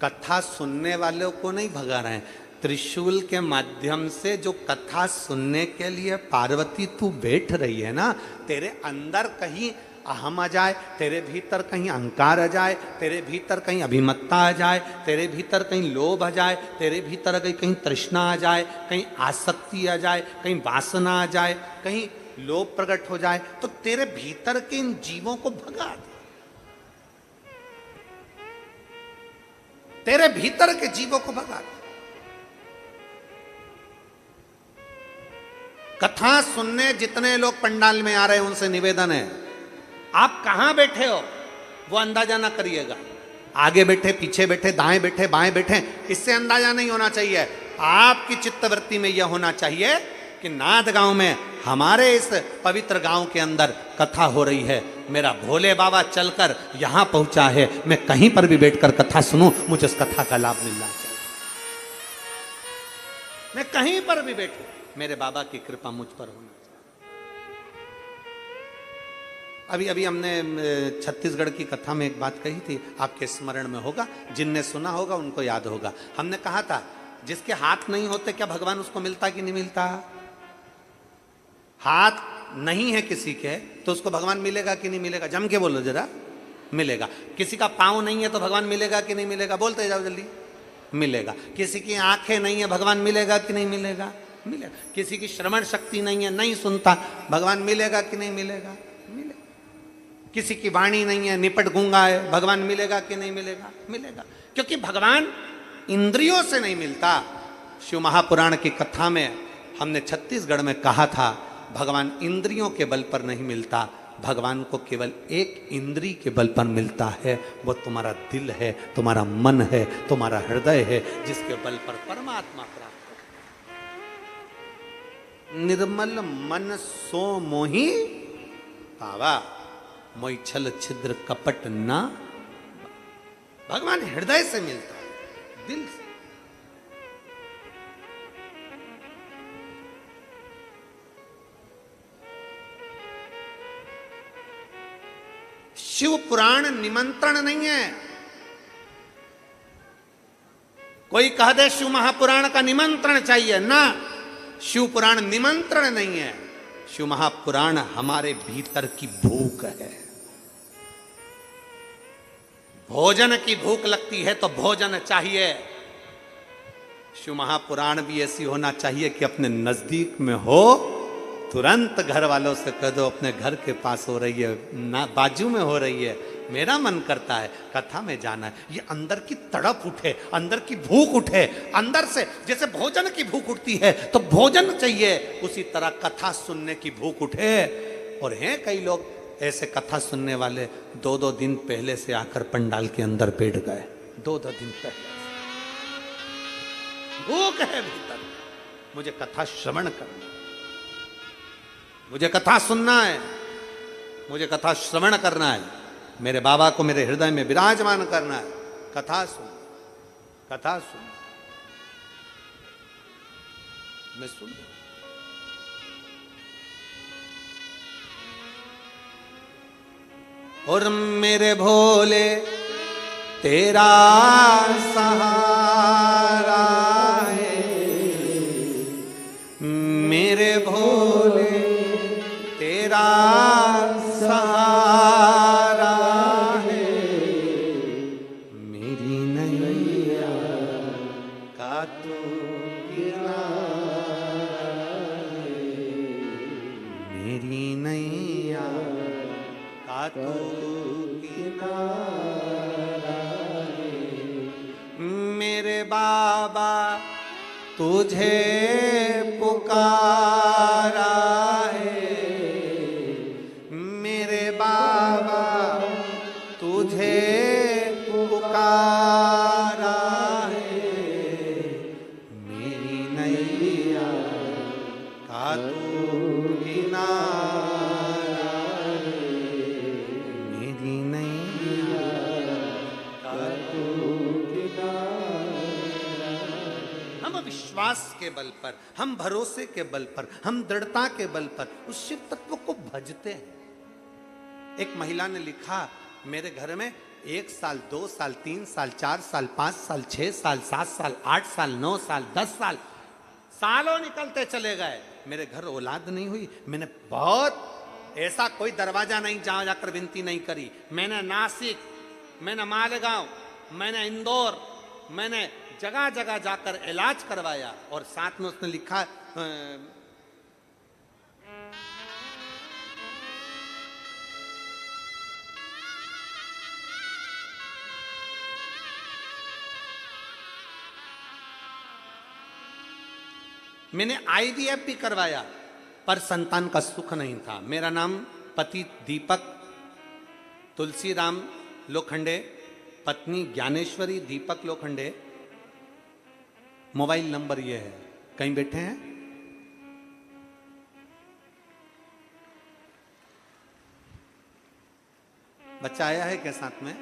कथा सुनने वालों को नहीं भगा रहे हैं, त्रिशूल के माध्यम से जो कथा सुनने के लिए पार्वती तू बैठ रही है ना, तेरे अंदर कहीं अहम आ जाए, तेरे भीतर कहीं अहंकार आ जाए, तेरे भीतर कहीं अभिमत्ता आ जाए, तेरे भीतर कहीं लोभ आ जाए, तेरे भीतर कहीं तृष्णा आ जाए, कहीं आसक्ति आ जाए, कहीं वासना आ जाए, कहीं लोभ प्रकट हो जाए, तो तेरे भीतर के इन जीवों को भगा दे। तेरे भीतर के जीवों को भगा दे। कथा सुनने जितने लोग पंडाल में आ रहे हैं उनसे निवेदन है, आप कहां बैठे हो वो अंदाजा ना करिएगा। आगे बैठे, पीछे बैठे, दाएं बैठे, बाएं बैठे, इससे अंदाजा नहीं होना चाहिए। आपकी चित्तवृत्ति में यह होना चाहिए कि नांदगांव में हमारे इस पवित्र गांव के अंदर कथा हो रही है, मेरा भोले बाबा चलकर यहां पहुंचा है, मैं कहीं पर भी बैठकर कथा सुनूं, मुझे उस कथा का लाभ मिलना चाहिए। मैं कहीं पर भी बैठूं, मेरे बाबा की कृपा मुझ पर होना चाहिए। अभी हमने छत्तीसगढ़ की कथा में एक बात कही थी, आपके स्मरण में होगा, जिनने सुना होगा उनको याद होगा। हमने कहा था जिसके हाथ नहीं होते क्या भगवान उसको मिलता कि नहीं मिलता? हाथ नहीं है किसी के तो उसको भगवान मिलेगा कि नहीं मिलेगा? जम के बोलो जरा। मिलेगा। किसी का पाँव नहीं है तो भगवान मिलेगा कि नहीं मिलेगा? बोलते जाओ जल्दी। मिलेगा। किसी की आंखें नहीं है, भगवान मिलेगा कि नहीं मिलेगा? मिलेगा। किसी की श्रवण शक्ति नहीं है, नहीं सुनता, भगवान मिलेगा कि नहीं मिलेगा? मिलेगा। किसी की वाणी नहीं है, निपट गूंगा है, भगवान मिलेगा कि नहीं मिलेगा? मिलेगा। क्योंकि भगवान इंद्रियों से नहीं मिलता। शिव महापुराण की कथा में हमने छत्तीसगढ़ में कहा था भगवान इंद्रियों के बल पर नहीं मिलता, भगवान को केवल एक इंद्री के बल पर मिलता है, वो तुम्हारा दिल है, तुम्हारा मन है, तुम्हारा हृदय है, जिसके बल पर परमात्मा प्राप्त हो। निर्मल मन सो मोहि पावा, मोहि छल छिद्र कपट ना। भगवान हृदय से मिलता है, दिल से। शिव पुराण निमंत्रण नहीं है। कोई कह दे शिव महापुराण का निमंत्रण चाहिए, ना, शिव पुराण निमंत्रण नहीं है। शिव महापुराण हमारे भीतर की भूख है। भोजन की भूख लगती है तो भोजन चाहिए। शिव महापुराण भी ऐसी होना चाहिए कि अपने नजदीक में हो, तुरंत घर वालों से कह दो अपने घर के पास हो रही है, ना बाजू में हो रही है, मेरा मन करता है कथा में जाना है। ये अंदर की तड़प उठे, अंदर की भूख उठे, अंदर से जैसे भोजन की भूख उठती है तो भोजन चाहिए, उसी तरह कथा सुनने की भूख उठे। और हैं कई लोग ऐसे कथा सुनने वाले, 2-2 दिन पहले से आकर पंडाल के अंदर बैठ गए, 2-2 दिन पहले। भूख है भीतर, मुझे कथा श्रवण करना, मुझे कथा सुनना है, मुझे कथा श्रवण करना है, मेरे बाबा को मेरे हृदय में विराजमान करना है। कथा सुन, कथा सुन, मैं सुन। और मेरे भोले तेरा सहारा है, मेरे भोले तेरा सहारा बाबा तुझे पुकारा है, मेरे बाबा तुझे पुकारा है, मेरी नैया का तू किनारा है, मेरी नैया का तू किनारा। हम विश्वास के बल पर, हम भरोसे के बल पर, हम दृढ़ता के बल पर उस शिव तत्व को भजते हैं। एक महिला ने लिखा, मेरे घर में 1 साल 2 साल 3 साल 4 साल 5 साल 6 साल 7 साल 8 साल 9 साल 10 साल सालों निकलते चले गए, मेरे घर औलाद नहीं हुई। मैंने बहुत ऐसा कोई दरवाजा नहीं जहां जाकर विनती नहीं करी। मैंने नासिक, मैंने मालेगांव, मैंने इंदौर, मैंने जगह जगह जाकर इलाज करवाया। और साथ में उसने लिखा मैंने IVF भी करवाया पर संतान का सुख नहीं था। मेरा नाम पति दीपक तुलसीराम लोखंडे, पत्नी ज्ञानेश्वरी दीपक लोखंडे। मोबाइल नंबर ये है, कहीं बैठे हैं? बच्चा आया है क्या साथ में?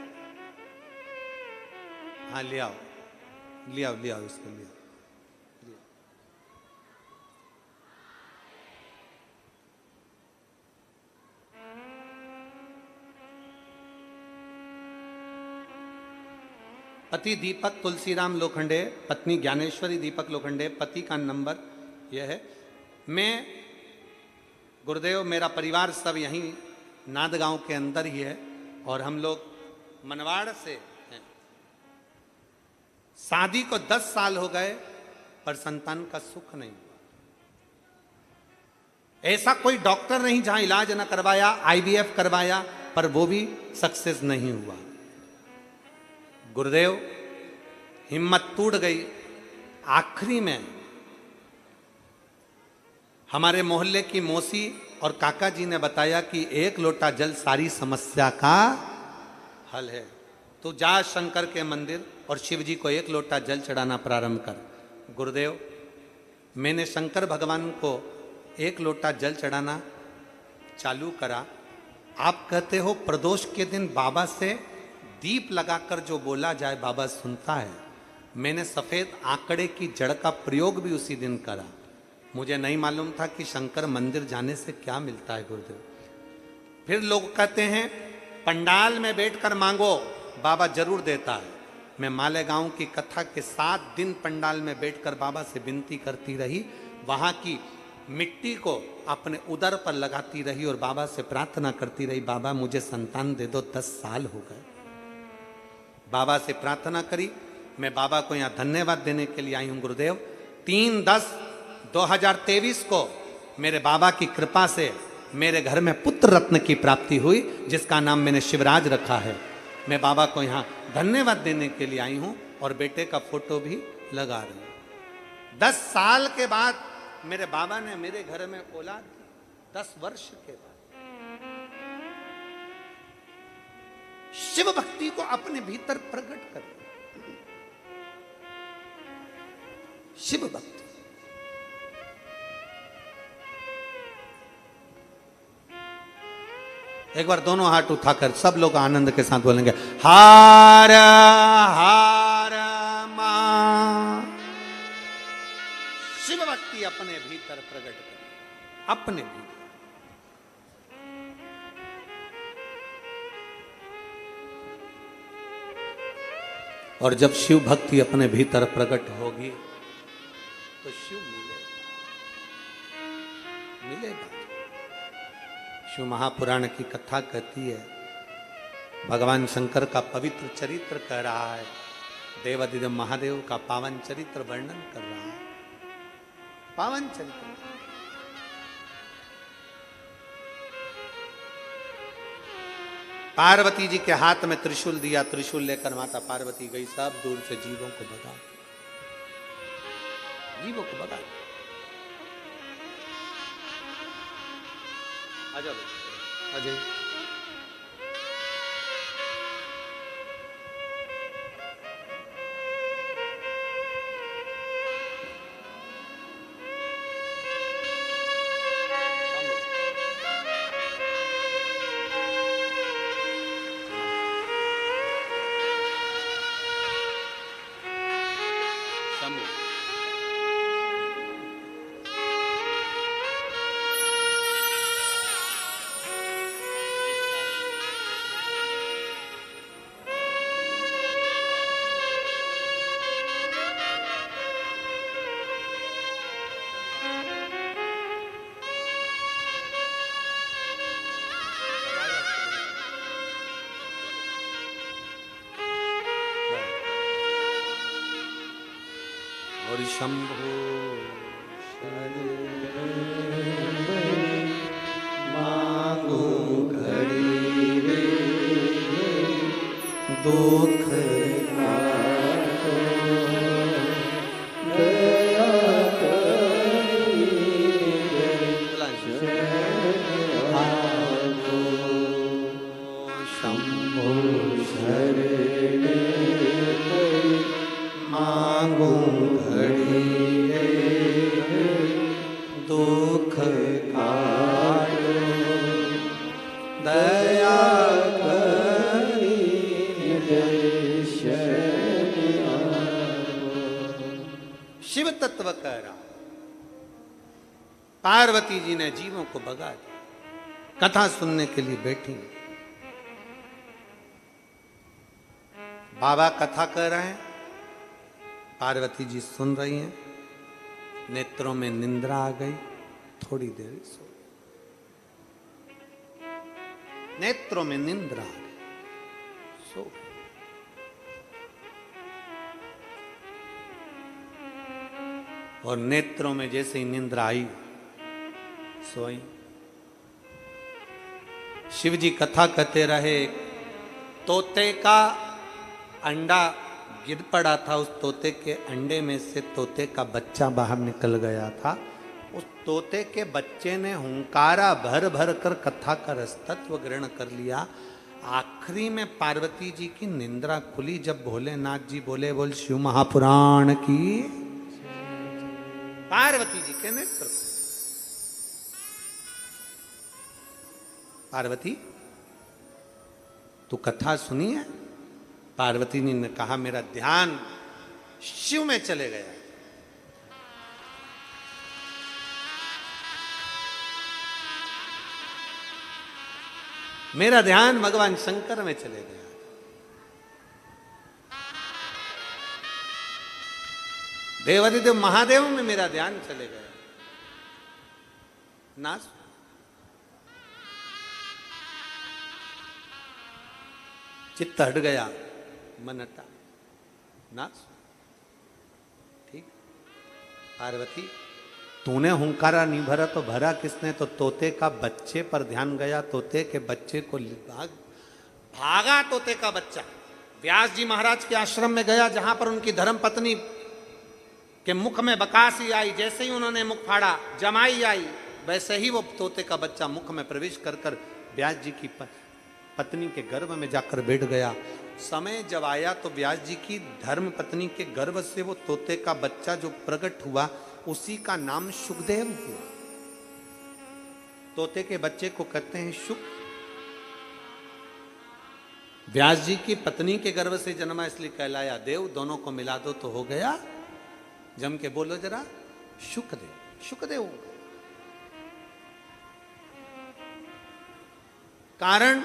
हाँ ले आओ, ले आओ, ले आओ, इसको ले आओ। पति दीपक तुलसीराम लोखंडे, पत्नी ज्ञानेश्वरी दीपक लोखंडे। पति का नंबर यह है। मैं गुरुदेव, मेरा परिवार सब यहीं नांदगांव के अंदर ही है और हम लोग मनवाड़ से हैं। शादी को 10 साल हो गए पर संतान का सुख नहीं हुआ। ऐसा कोई डॉक्टर नहीं जहां इलाज न करवाया, IVF करवाया पर वो भी सक्सेस नहीं हुआ। गुरुदेव हिम्मत टूट गई। आखिरी में हमारे मोहल्ले की मौसी और काका जी ने बताया कि 1 लोटा जल सारी समस्या का हल है। तो जा शंकर के मंदिर और शिव जी को 1 लोटा जल चढ़ाना प्रारंभ कर। गुरुदेव, मैंने शंकर भगवान को 1 लोटा जल चढ़ाना चालू करा। आप कहते हो प्रदोष के दिन बाबा से दीप लगाकर जो बोला जाए बाबा सुनता है। मैंने सफेद आंकड़े की जड़ का प्रयोग भी उसी दिन करा। मुझे नहीं मालूम था कि शंकर मंदिर जाने से क्या मिलता है गुरुदेव। फिर लोग कहते हैं पंडाल में बैठकर मांगो, बाबा जरूर देता है। मैं मालेगांव की कथा के 7 दिन पंडाल में बैठकर बाबा से विनती करती रही। वहां की मिट्टी को अपने उदर पर लगाती रही और बाबा से प्रार्थना करती रही, बाबा मुझे संतान दे दो। 10 साल हो गए। बाबा से प्रार्थना करी। मैं बाबा को यहाँ धन्यवाद देने के लिए आई हूँ गुरुदेव। 3/10/2023 को मेरे बाबा की कृपा से मेरे घर में पुत्र रत्न की प्राप्ति हुई, जिसका नाम मैंने शिवराज रखा है। मैं बाबा को यहाँ धन्यवाद देने के लिए आई हूँ और बेटे का फोटो भी लगा रही हूँ। 10 साल के बाद मेरे बाबा ने मेरे घर में औलाद दी। 10 वर्ष के बाद शिव भक्ति को अपने भीतर प्रकट कर। शिव भक्ति एक बार दोनों हाथ उठाकर सब लोग आनंद के साथ बोलेंगे, हार हार मां। शिव भक्ति अपने भीतर प्रकट कर, अपने भीतर। और जब शिव भक्ति अपने भीतर प्रकट होगी तो शिव मिलेगा। शिव महापुराण की कथा कहती है, भगवान शंकर का पवित्र चरित्र कह रहा है, देवादिदेव महादेव का पावन चरित्र वर्णन कर रहा है। पावन चरित्र। पार्वती जी के हाथ में त्रिशूल दिया। त्रिशूल लेकर माता पार्वती गई, सब दूर से जीवों को भगा। जीवों को भगा दो। आ जाओ अजय। और शंभो मांगो घड़ी रे दुख काटो दया करी मांगो शंभो शरण मांगो दुख काटो दया करी शिव तत्व कह रहा। पार्वती जी ने जीवों को भगा दिया। कथा सुनने के लिए बैठी, बाबा कथा कर रहे हैं, पार्वती जी सुन रही हैं। नेत्रों में निंद्रा आ गई, थोड़ी देर सो, नेत्रों में निंद्रा आ गई, सो। और नेत्रों में जैसे ही निंद्रा आई, सोई। शिव जी कथा कहते रहे। तोते का अंडा गिर पड़ा था, उस तोते के अंडे में से तोते का बच्चा बाहर निकल गया था। उस तोते के बच्चे ने हुंकारा भर भर कर कथा का रसतत्व ग्रहण कर लिया। आखिरी में पार्वती जी की निंद्रा खुली जब भोलेनाथ जी बोले, बोल शिव महापुराण की। पार्वती जी के नेत्र, पार्वती तू कथा सुनी है? पार्वती जी ने कहा मेरा ध्यान शिव में चले गया। मेरा ध्यान भगवान शंकर में चले गया। देवादिदेव महादेव में मेरा ध्यान चले गया। नास चित्त हट गया, मन हटा, नास। ठीक। पार्वती तूने हुंकारा नहीं भरा तो भरा किसने? तो तोते का बच्चे पर ध्यान गया। तोते के बच्चे को भागा तोते का बच्चा। व्यास जी महाराज के आश्रम में गया, जहां पर उनकी धर्म पत्नी के मुख में बकासी आई। जैसे ही उन्होंने मुख फाड़ा, जमाई आई, वैसे ही वो तोते का बच्चा मुख में प्रवेश कर कर व्यास जी की पत्नी के गर्भ में जाकर बैठ गया। समय जब आया तो व्यास जी की धर्म पत्नी के गर्भ से वो तोते का बच्चा जो प्रकट हुआ, उसी का नाम शुकदेव हुआ। तोते के बच्चे को कहते हैं शुक। व्यास जी की पत्नी के गर्भ से जन्मा इसलिए कहलाया देव। दोनों को मिला दो तो हो गया, जम के बोलो जरा, शुकदेव। शुकदेव कारण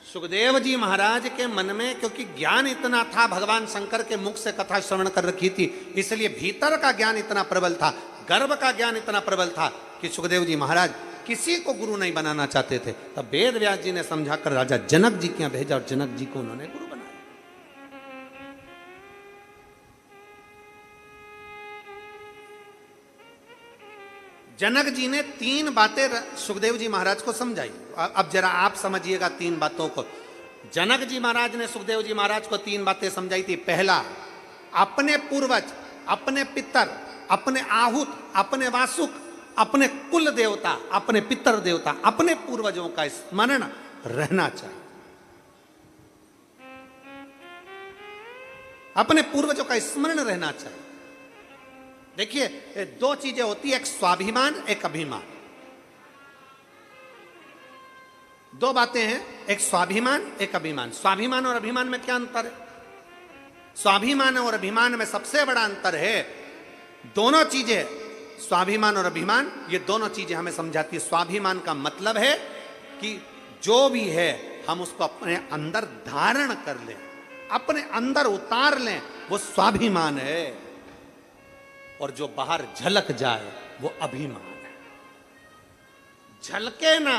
सुखदेव जी महाराज के मन में क्योंकि ज्ञान इतना था, भगवान शंकर के मुख से कथा श्रवण कर रखी थी, इसलिए भीतर का ज्ञान इतना प्रबल था, गर्भ का ज्ञान इतना प्रबल था कि सुखदेव जी महाराज किसी को गुरु नहीं बनाना चाहते थे। तब वेद व्यास जी ने समझाकर राजा जनक जी के यहाँ भेजा और जनक जी को उन्होंने गुरु बनाया। जनक जी ने 3 बातें सुखदेव जी महाराज को समझाई। अब जरा आप समझिएगा 3 बातों को। जनक जी महाराज ने सुखदेव जी महाराज को 3 बातें समझाई थी। पहला, अपने पूर्वज, अपने पितर अपने आहूत, अपने वासुक, अपने कुल देवता, अपने पितर देवता, अपने पूर्वजों का स्मरण रहना चाहिए। अपने पूर्वजों का स्मरण रहना चाहिए। देखिए, ये दो चीजें होती है, एक स्वाभिमान, एक अभिमान। दो बातें हैं, एक स्वाभिमान, एक अभिमान। स्वाभिमान और अभिमान में क्या अंतर है? स्वाभिमान और अभिमान में सबसे बड़ा अंतर है, दोनों चीजें, स्वाभिमान और अभिमान, ये दोनों चीजें हमें समझाती है। स्वाभिमान का मतलब है कि जो भी है हम उसको अपने अंदर धारण कर लें, अपने अंदर उतार लें, वो स्वाभिमान है। और जो बाहर झलक जाए वो अभिमान है। झलके ना,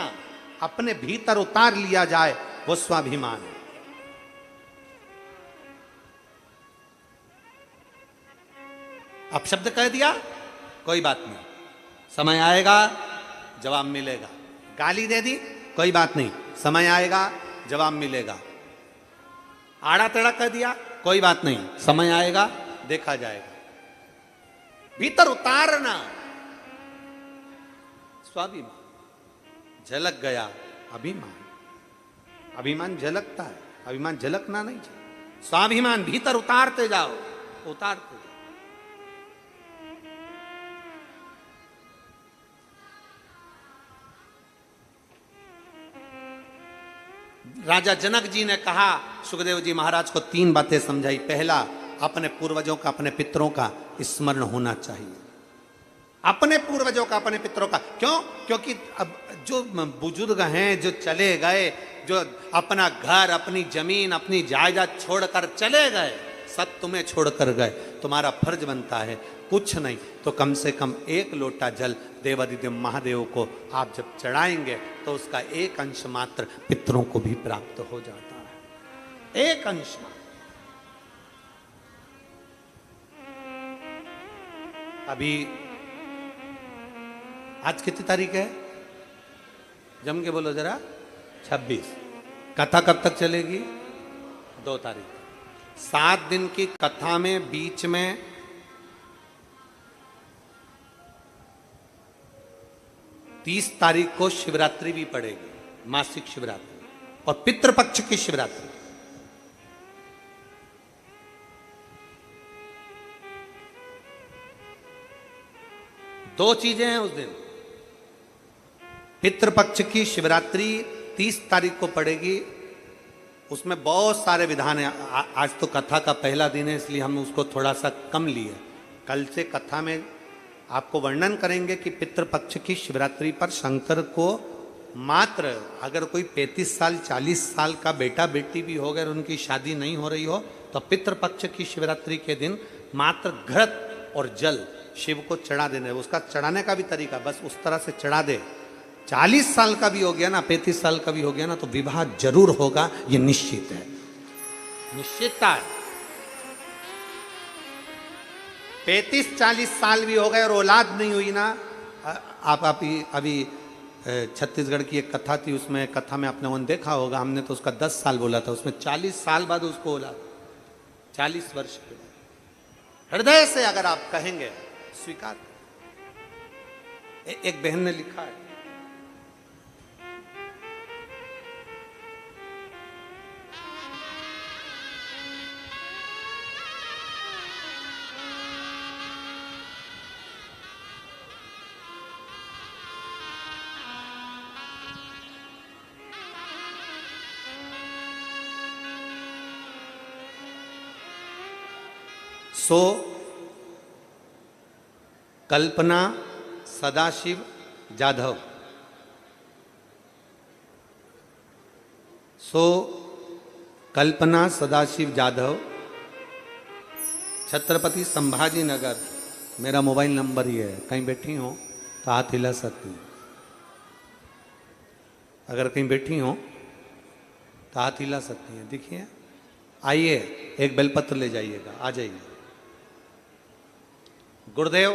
अपने भीतर उतार लिया जाए वो स्वाभिमान है। अब शब्द कह दिया, कोई बात नहीं, समय आएगा जवाब मिलेगा। गाली दे दी, कोई बात नहीं, समय आएगा जवाब मिलेगा। आड़ा टेढ़ा कह दिया, कोई बात नहीं, समय आएगा देखा जाएगा। भीतर उतारना स्वाभिमान, झलक गया अभिमान। अभिमान झलकता है, अभिमान झलकना नहीं चाहिए। स्वाभिमान भीतर उतारते जाओ, उतारते जाओ। राजा जनक जी ने कहा, सुखदेव जी महाराज को 3 बातें समझाई। पहला, अपने पूर्वजों का, अपने पितरों का स्मरण होना चाहिए। अपने पूर्वजों का, अपने पितरों का। क्यों? क्योंकि अब जो बुजुर्ग हैं, जो चले गए, जो अपना घर, अपनी जमीन, अपनी जायदाद छोड़कर चले गए, सब तुम्हें छोड़कर गए, तुम्हारा फर्ज बनता है कुछ नहीं तो कम से कम 1 लोटा जल देवादिदेव महादेव को आप जब चढ़ाएंगे तो उसका 1 अंश मात्र पितरों को भी प्राप्त हो जाता है। 1 अंश मात्र। अभी आज कितनी तारीख है? जम के बोलो जरा। 26। कथा कब तक चलेगी? 2 तारीख। 7 दिन की कथा में बीच में 30 तारीख को शिवरात्रि भी पड़ेगी, मासिक शिवरात्रि, और पितृपक्ष की शिवरात्रि। दो चीजें हैं उस दिन। पितृपक्ष की शिवरात्रि 30 तारीख को पड़ेगी, उसमें बहुत सारे विधान हैं। आज तो कथा का पहला दिन है, इसलिए हम उसको थोड़ा सा कम लिए। कल से कथा में आपको वर्णन करेंगे कि पितृपक्ष की शिवरात्रि पर शंकर को मात्र, अगर कोई 35 साल 40 साल का बेटा बेटी भी हो गए और उनकी शादी नहीं हो रही हो, तो पितृपक्ष की शिवरात्रि के दिन मात्र घृत और जल शिव को चढ़ा देना। उसका चढ़ाने का भी तरीका बस उस तरह से चढ़ा दे। 40 साल का भी हो गया ना, 35 साल का भी हो गया ना, तो विवाह जरूर होगा, ये निश्चित है, निश्चितता है। 35-40 साल भी हो गए और औलाद नहीं हुई ना, आप अभी छत्तीसगढ़ की एक कथा थी, उसमें कथा में आपने उन देखा होगा, हमने तो उसका 10 साल बोला था, उसमें 40 साल बाद उसको औलाद, 40 वर्ष के बाद। हृदय से अगर आप कहेंगे स्वीकार। एक बहन ने लिखा है, सो कल्पना सदाशिव जाधव, सो कल्पना सदाशिव जाधव, छत्रपति संभाजी नगर, मेरा मोबाइल नंबर ही है, कहीं बैठी हो तो हाथ हिला सकती हैं, अगर कहीं बैठी हो तो हाथ हिला सकती हैं। देखिए, आइए एक बेलपत्र ले जाइएगा, आ जाइए। गुरुदेव,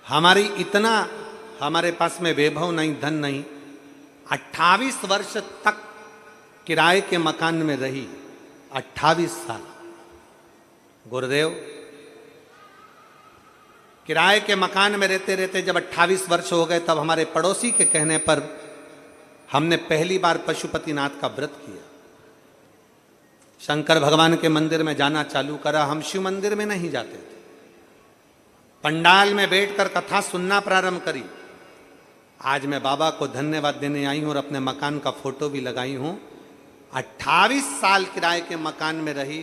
हमारे पास में वैभव नहीं, धन नहीं, 28 वर्ष तक किराए के मकान में रही, 28 साल। गुरुदेव, किराए के मकान में रहते रहते जब 28 वर्ष हो गए, तब हमारे पड़ोसी के कहने पर हमने पहली बार पशुपतिनाथ का व्रत किया। शंकर भगवान के मंदिर में जाना चालू करा। हम शिव मंदिर में नहीं जाते थे, पंडाल में बैठकर कथा सुनना प्रारंभ करी। आज मैं बाबा को धन्यवाद देने आई हूं और अपने मकान का फोटो भी लगाई हूं। 28 साल किराए के मकान में रही,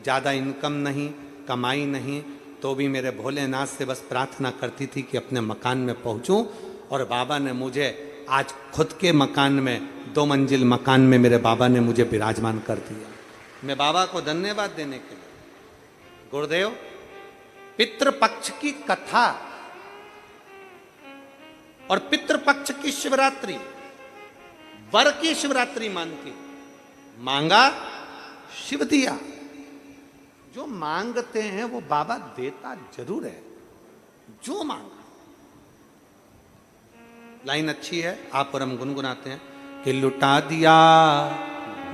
ज़्यादा इनकम नहीं, कमाई नहीं, तो भी मेरे भोलेनाथ से बस प्रार्थना करती थी कि अपने मकान में पहुंचूं। और बाबा ने मुझे आज खुद के मकान में, 2 मंजिल मकान में मेरे बाबा ने मुझे विराजमान कर दिया। मैं बाबा को धन्यवाद देने के लिए, गुरुदेव, पितृपक्ष की कथा और पितृपक्ष की शिवरात्रि वर की शिवरात्रि मानती। मांगा शिव दिया। जो मांगते हैं वो बाबा देता जरूर है, जो मांगा। लाइन अच्छी है, आप और हम गुनगुनाते हैं कि लुटा दिया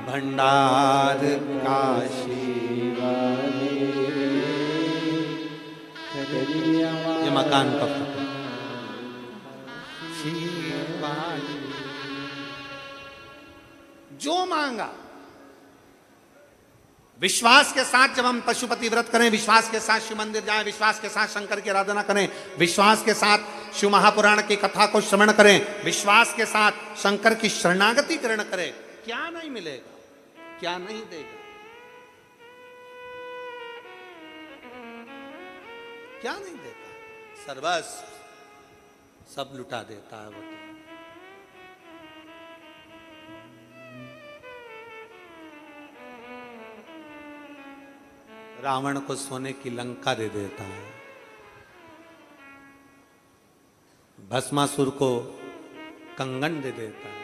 भंडार काशी वाले। ये मकान का फोटो। जो मांगा, विश्वास के साथ जब हम पशुपति व्रत करें, विश्वास के साथ शिव मंदिर जाएं, विश्वास के साथ शंकर की आराधना करें, विश्वास के साथ शिव महापुराण की कथा को श्रवण करें, विश्वास के साथ शंकर की शरणागति करण करें, क्या नहीं मिलेगा, क्या नहीं देगा, क्या नहीं देता। सर्वस्व सब लुटा देता है वो तो। रावण को सोने की लंका दे देता है, भस्मासुर को कंगन दे देता है।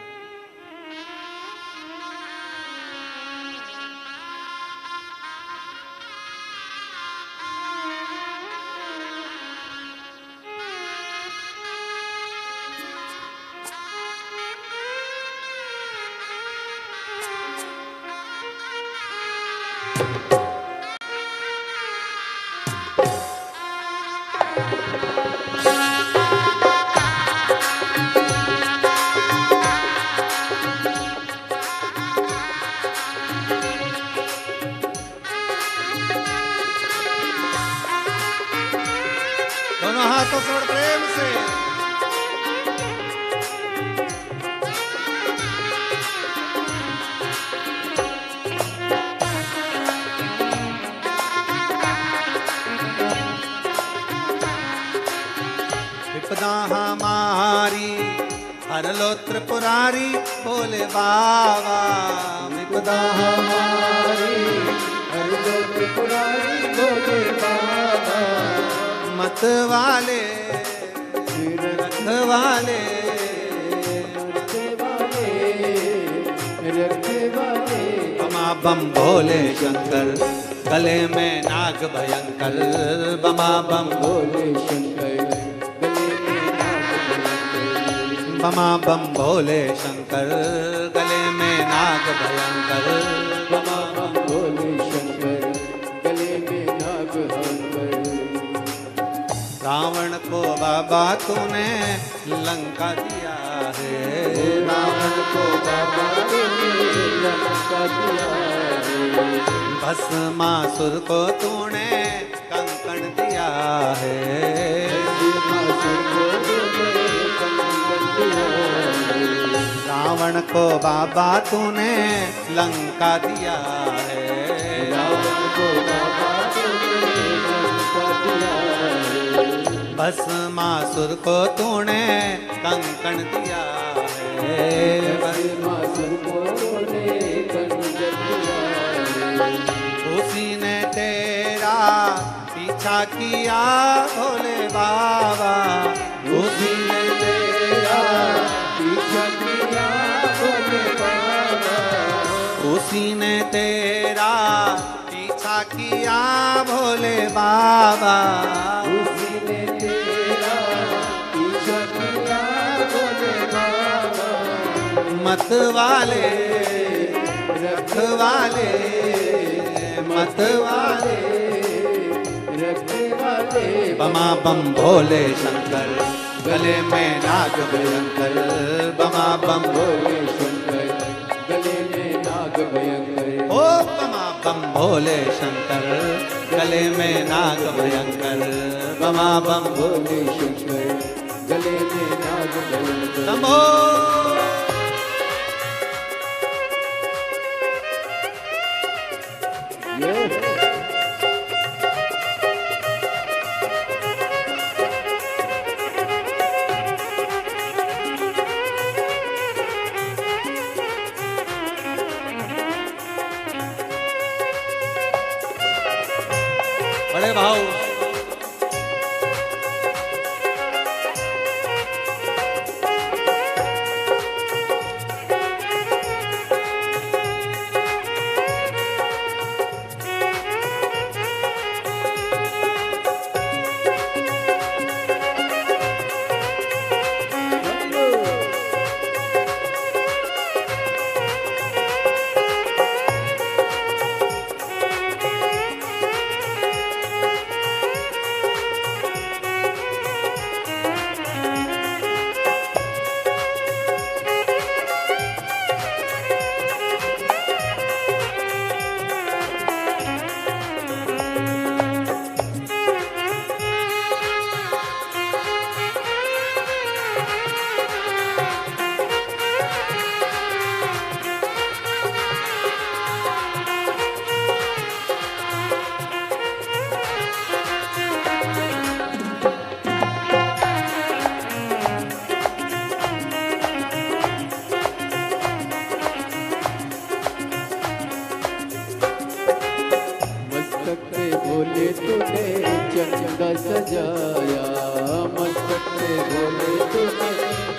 दोनों हाथों से और प्रेम से विपदा हमारी हर लो त्रिपुरारी बोले बाबा। विपदा हमारी हर लो त्रिपुरारी बोले बाबा। मत वाले रख वाले बमा बम भोले शंकर गले में नाग भयंकर। बमा बम भोले शंकर गले में नाग भयंकर। बमा बम भोले शंकर गले में नाग भयंकर। बमा बम भोले शंकर गले में नाग भयंकर। रावण को बाबा तूने लंका दिया है। रावण को बाबा तूने लंका दिया है। भस्मासुर को तूने कंकण दिया है। भस्मासुर को तूने कंकण दिया है। रावण को बाबा तूने लंका दिया है। रावण को बाबा तूने लंका दिया है। भस्मासुर को तूने कंकण दिया है। भस्मासुर को तूने कंकण दिया है। उसी ने तेरा पीछा किया भोले बाबा। उसी ने तेरा पीछा किया भोले बाबा। उसी ने तेरा पीछा किया भोले बाबा। मत वाले रख वाले मत वाले रख वाले। बमा बम भोले शंकर, गले में नाग भयंकर, बमा बम भोले शंकर, गले में नाग भयंकर। ओ बमा बम भोले शंकर, गले में नाग भयंकर, बमा बम भोले शंकर, गले में नाग भयंकर। शंभो। बड़े भाव भोले तूने चंदा सजाया, मस्तक पे भोले तूने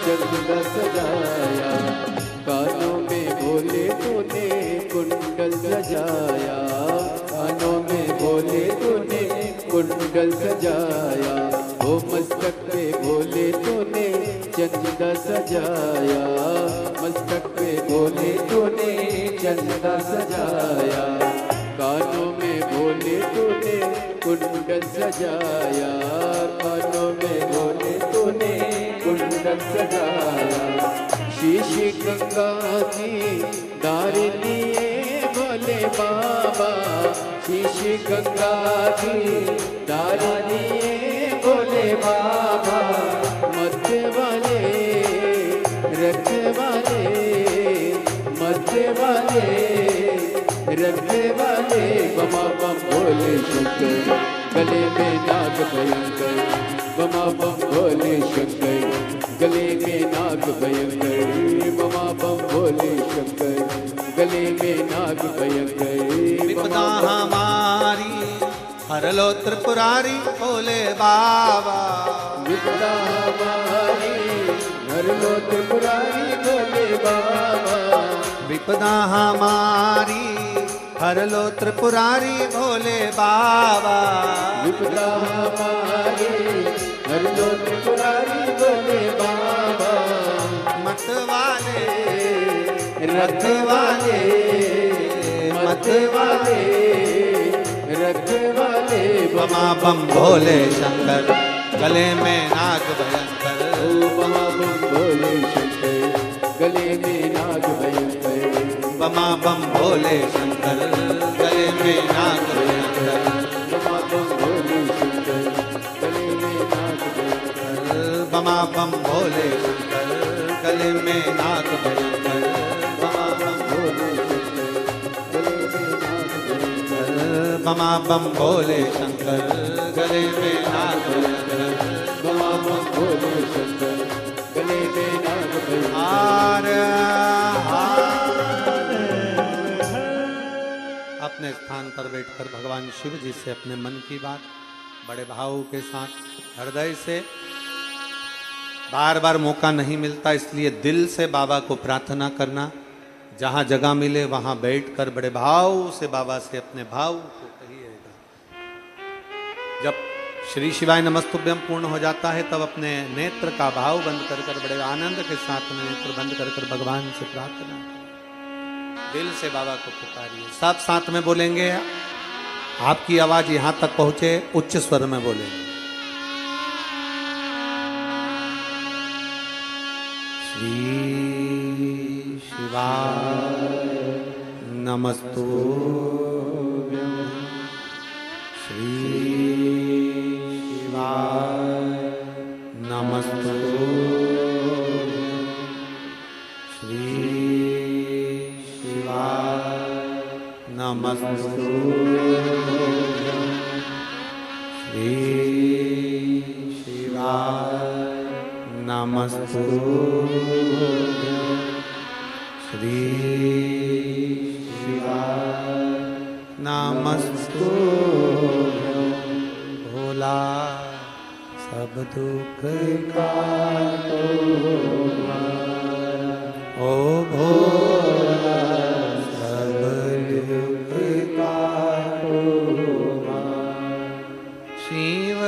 चंदा सजाया, कानों में भोले तूने कुंडल सजाया, कानों में भोले तूने कुंडल सजाया। ओ मस्तक पे भोले तूने चंदा सजाया, मस्तक पे भोले तूने चंदा सजाया, कानों में भोले तूने कुंडल सजाया, कानों में भोले तूने कुंडल सजाया। शीशी गंगा की दार लिए भोले बाबा, शीशी गंगा की दार लिए भोले बाबा, मत वाले रख वाले, मत वाले रखने वाले, बमा बम भोले शंकर, गले में नाग भयंकर, बमा बम भोले शंकर, गले में नाग भयंकर, बमा बम भोले शंकर, गले में नाग भयंकर। विपदा हमारी हर लो त्रिपुरारी भोले बाबा, विपदा हमारी हर लो त्रिपुरारी भोले बाबा, विपदा हमारी हर लो त्रिपुरारी भोले बाबा, विपदा हमारी हर लो त्रिपुरारी भोले बाबा, मत वाले रख वाले, मत वाले रख वाले, बमा बम भोले शंकर, गले में नाग भयंकर, ओ बमा बम भोले शंकर, गले में नाग भयंकर, बमा बम भोले शंकर, गले में नाग भयंकर, बमा बम भोले शंकर, गले में नाग भयंकर, बमा बम भोले शंकर, गले में नाग भयंकर, बमा बम भोले शंकर, गले में नाग भयंकर, बमा बम भोले शंकर, गले में नाग भयंकर, बमा बम भोले शंकर, गले में नाग भयंकर। हार अपने स्थान पर बैठकर भगवान शिव जी से अपने मन की बात बड़े भाव के साथ हृदय से, बार बार मौका नहीं मिलता इसलिए दिल से बाबा को प्रार्थना करना, जहाँ जगह मिले वहाँ बैठकर बड़े भाव से बाबा से अपने भाव को कहिएगा। जब श्री शिवाय नमस्तुभ्यम पूर्ण हो जाता है तब अपने नेत्र का भाव बंद कर कर बड़े आनंद के साथ में नेत्र बंद कर कर भगवान से प्रार्थना करें, दिल से बाबा को पुकारिए। साथ साथ में बोलेंगे, आपकी आवाज यहाँ तक पहुँचे उच्च स्वर में बोलेंगे। श्री शिवाय नमस्तुभ्यं श्री शिवाय नमस्तुभ्यं श्री शिवाय नमस्तुभ्यं श्री शिवाय नमस्तुभ्यं श्री शिवाय नमस्तुभ्यं भोला सब दुख काटो ओ भोला सब दुख काटो शिव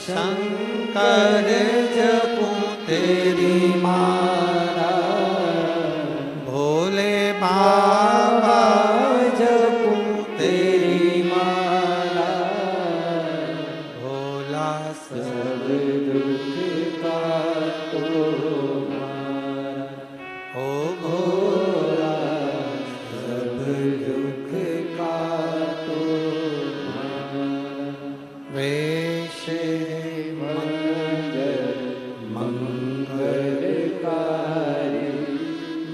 शंकर जपूं तेरी माला भोले बाबा जपूं तेरी माला भोला सब दुख काटो ओ भोला सब दुख काटो वेश मंगल मंगलकारी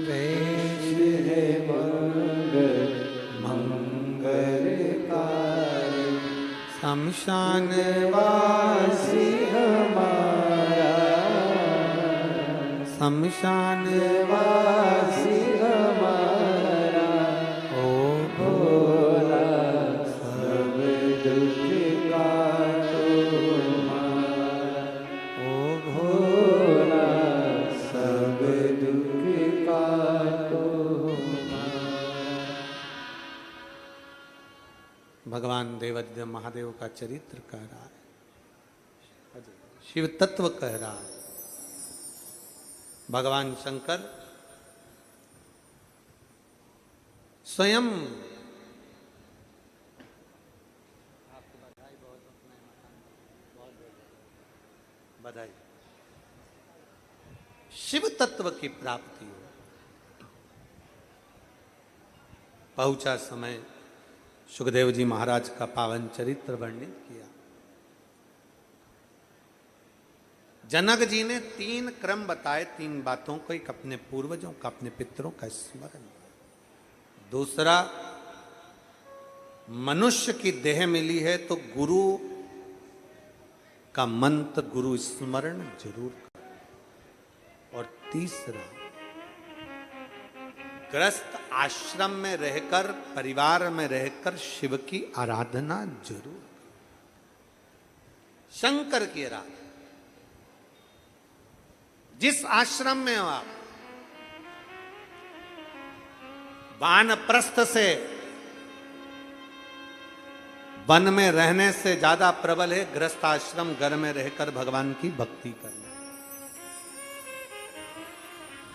वेश है मंगल मंगलकारी शमशान वासी हमारा शमशान वासी हमारा ओ भोला सब दुख काटो हमारा ओ भोला सब दुख काटो हमारा। भगवान देवादिदेव महादेव का चरित्र कह रहा है, शिव तत्व कह रहा है। भगवान शंकर स्वयं बधाई शिव तत्व की प्राप्ति हो पहुंचा समय सुखदेव जी महाराज का पावन चरित्र वर्णित किया। जनक जी ने 3 क्रम बताए, 3 बातों को, एक अपने पूर्वजों का, अपने पितरों का स्मरण, दूसरा मनुष्य की देह मिली है तो गुरु का मंत्र, गुरु स्मरण जरूर करें, और तीसरा ग्रस्त आश्रम में रहकर, परिवार में रहकर शिव की आराधना जरूर करें, शंकर की आराधना। जिस आश्रम में हो आप, वानप्रस्थ से वन में रहने से ज्यादा प्रबल है गृहस्थ आश्रम, घर में रहकर भगवान की भक्ति करना,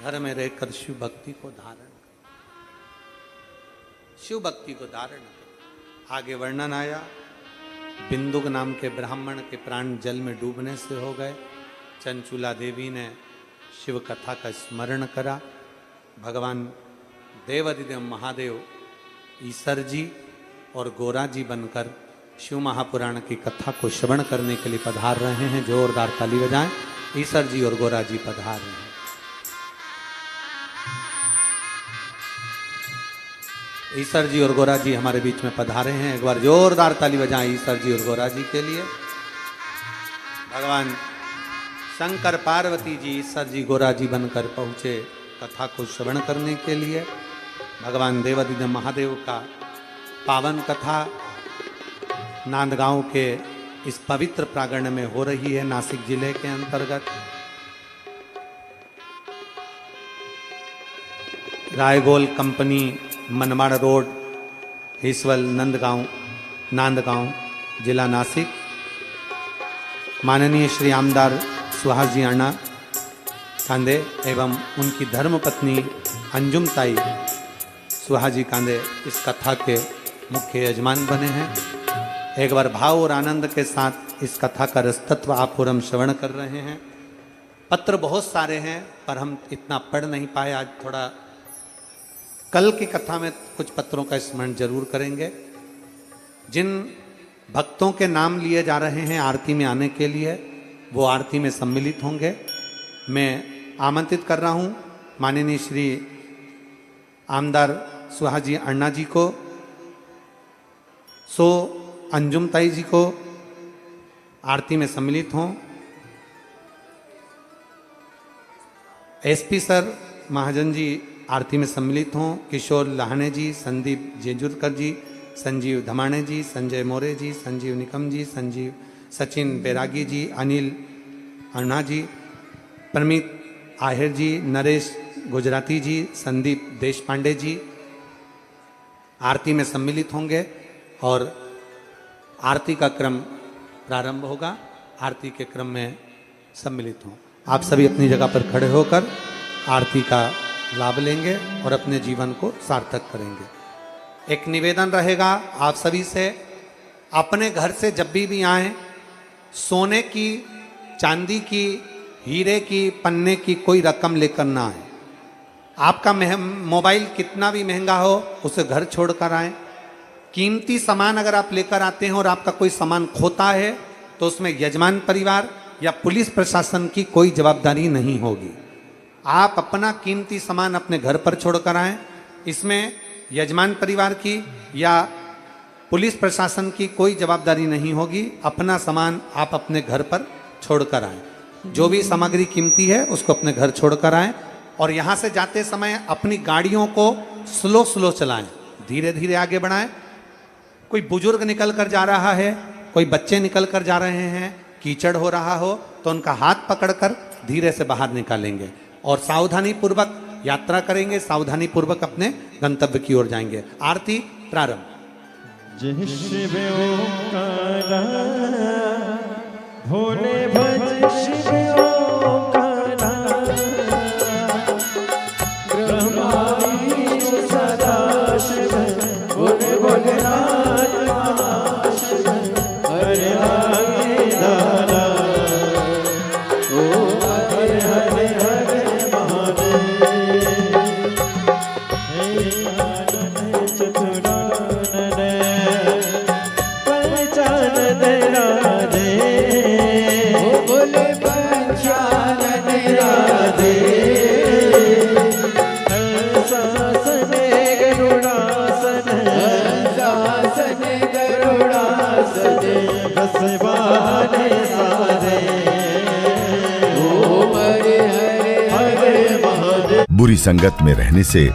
घर में रहकर शिव भक्ति को धारण कर, शिव भक्ति को धारण कर। आगे वर्णन आया, बिंदुक नाम के ब्राह्मण के प्राण जल में डूबने से हो गए। चंचूला देवी ने शिव कथा का स्मरण करा। भगवान देवादिदेव महादेव ईसर जी और गोरा जी बनकर शिव महापुराण की कथा को श्रवण करने के लिए पधार रहे हैं। जोरदार ताली बजाएं। ईसर जी और गोरा जी पधार रहे हैं। ईसर जी और गोरा जी हमारे बीच में पधारे हैं। एक बार जोरदार ताली बजाएं ईसर जी और गोरा जी के लिए। भगवान शंकर पार्वती जी ईसर जी गोरा जी बनकर पहुंचे कथा को श्रवण करने के लिए। भगवान देवादिदेव महादेव का पावन कथा नांदगांव के इस पवित्र प्रांगण में हो रही है, नासिक जिले के अंतर्गत। रायगोल कंपनी, मनमाड़ रोड, हिसवल, नांदगांव जिला नासिक। माननीय श्री आमदार सुहास जी अण्णा कांदे एवं उनकी धर्मपत्नी अंजुमताई सुहास जी कांदे इस कथा के मुख्य यजमान बने हैं। एक बार भाव और आनंद के साथ इस कथा का रसतत्व आप और हम श्रवण कर रहे हैं। पत्र बहुत सारे हैं पर हम इतना पढ़ नहीं पाए। आज थोड़ा कल की कथा में कुछ पत्रों का स्मरण जरूर करेंगे। जिन भक्तों के नाम लिए जा रहे हैं आरती में आने के लिए, वो आरती में सम्मिलित होंगे। मैं आमंत्रित कर रहा हूँ माननीय श्री आमदार सुहाजी अन्ना जी को, सो अंजुम ताई जी को आरती में सम्मिलित हों। एसपी सर महाजन जी आरती में सम्मिलित हों। किशोर लाहने जी, संदीप जेजुरकर जी, संजीव धमाणे जी, संजय मोरे जी, संजीव निकम जी, संजीव सचिन बैरागी जी, अनिल अन्ना जी, परमित आहिर जी, नरेश गुजराती जी, संदीप देशपांडे जी आरती में सम्मिलित होंगे और आरती का क्रम प्रारंभ होगा। आरती के क्रम में सम्मिलित हों। आप सभी अपनी जगह पर खड़े होकर आरती का लाभ लेंगे और अपने जीवन को सार्थक करेंगे। एक निवेदन रहेगा आप सभी से, अपने घर से जब भी आएं, सोने की, चांदी की, हीरे की, पन्ने की कोई रकम लेकर ना आए। आपका मोबाइल कितना भी महंगा हो उसे घर छोड़कर आए। कीमती सामान अगर आप लेकर आते हैं और आपका कोई सामान खोता है तो उसमें यजमान परिवार या पुलिस प्रशासन की कोई जवाबदारी नहीं होगी। आप अपना कीमती सामान अपने घर पर छोड़कर आए। इसमें यजमान परिवार की या पुलिस प्रशासन की कोई जवाबदारी नहीं होगी। अपना सामान आप अपने घर पर छोड़कर आए। जो भी सामग्री कीमती है उसको अपने घर छोड़कर आए और यहाँ से जाते समय अपनी गाड़ियों को स्लो स्लो चलाएं, धीरे धीरे आगे बढ़ाएं। कोई बुजुर्ग निकल कर जा रहा है, कोई बच्चे निकल कर जा रहे हैं, कीचड़ हो रहा हो तो उनका हाथ पकड़कर धीरे से बाहर निकालेंगे और सावधानी पूर्वक यात्रा करेंगे, सावधानी पूर्वक अपने गंतव्य की ओर जाएंगे। आरती प्रारंभ। जय शिव ओंकारा भोले भज शिव ओंकारा ब्रह्मा विष्णु सदा शिव भोले भोलेनाथ महाशिव हरे लागे दादा ओम हरे हरे हरे महादेव हे आनंद चतुरानन पंचानन राधे बोले पंचानन राधे हंसासन गरुड़ासन हंसासन गरुड़ासन बस बहाने सारे ओम हरे हरे हरे महादेव। बुरी संगत में रहने से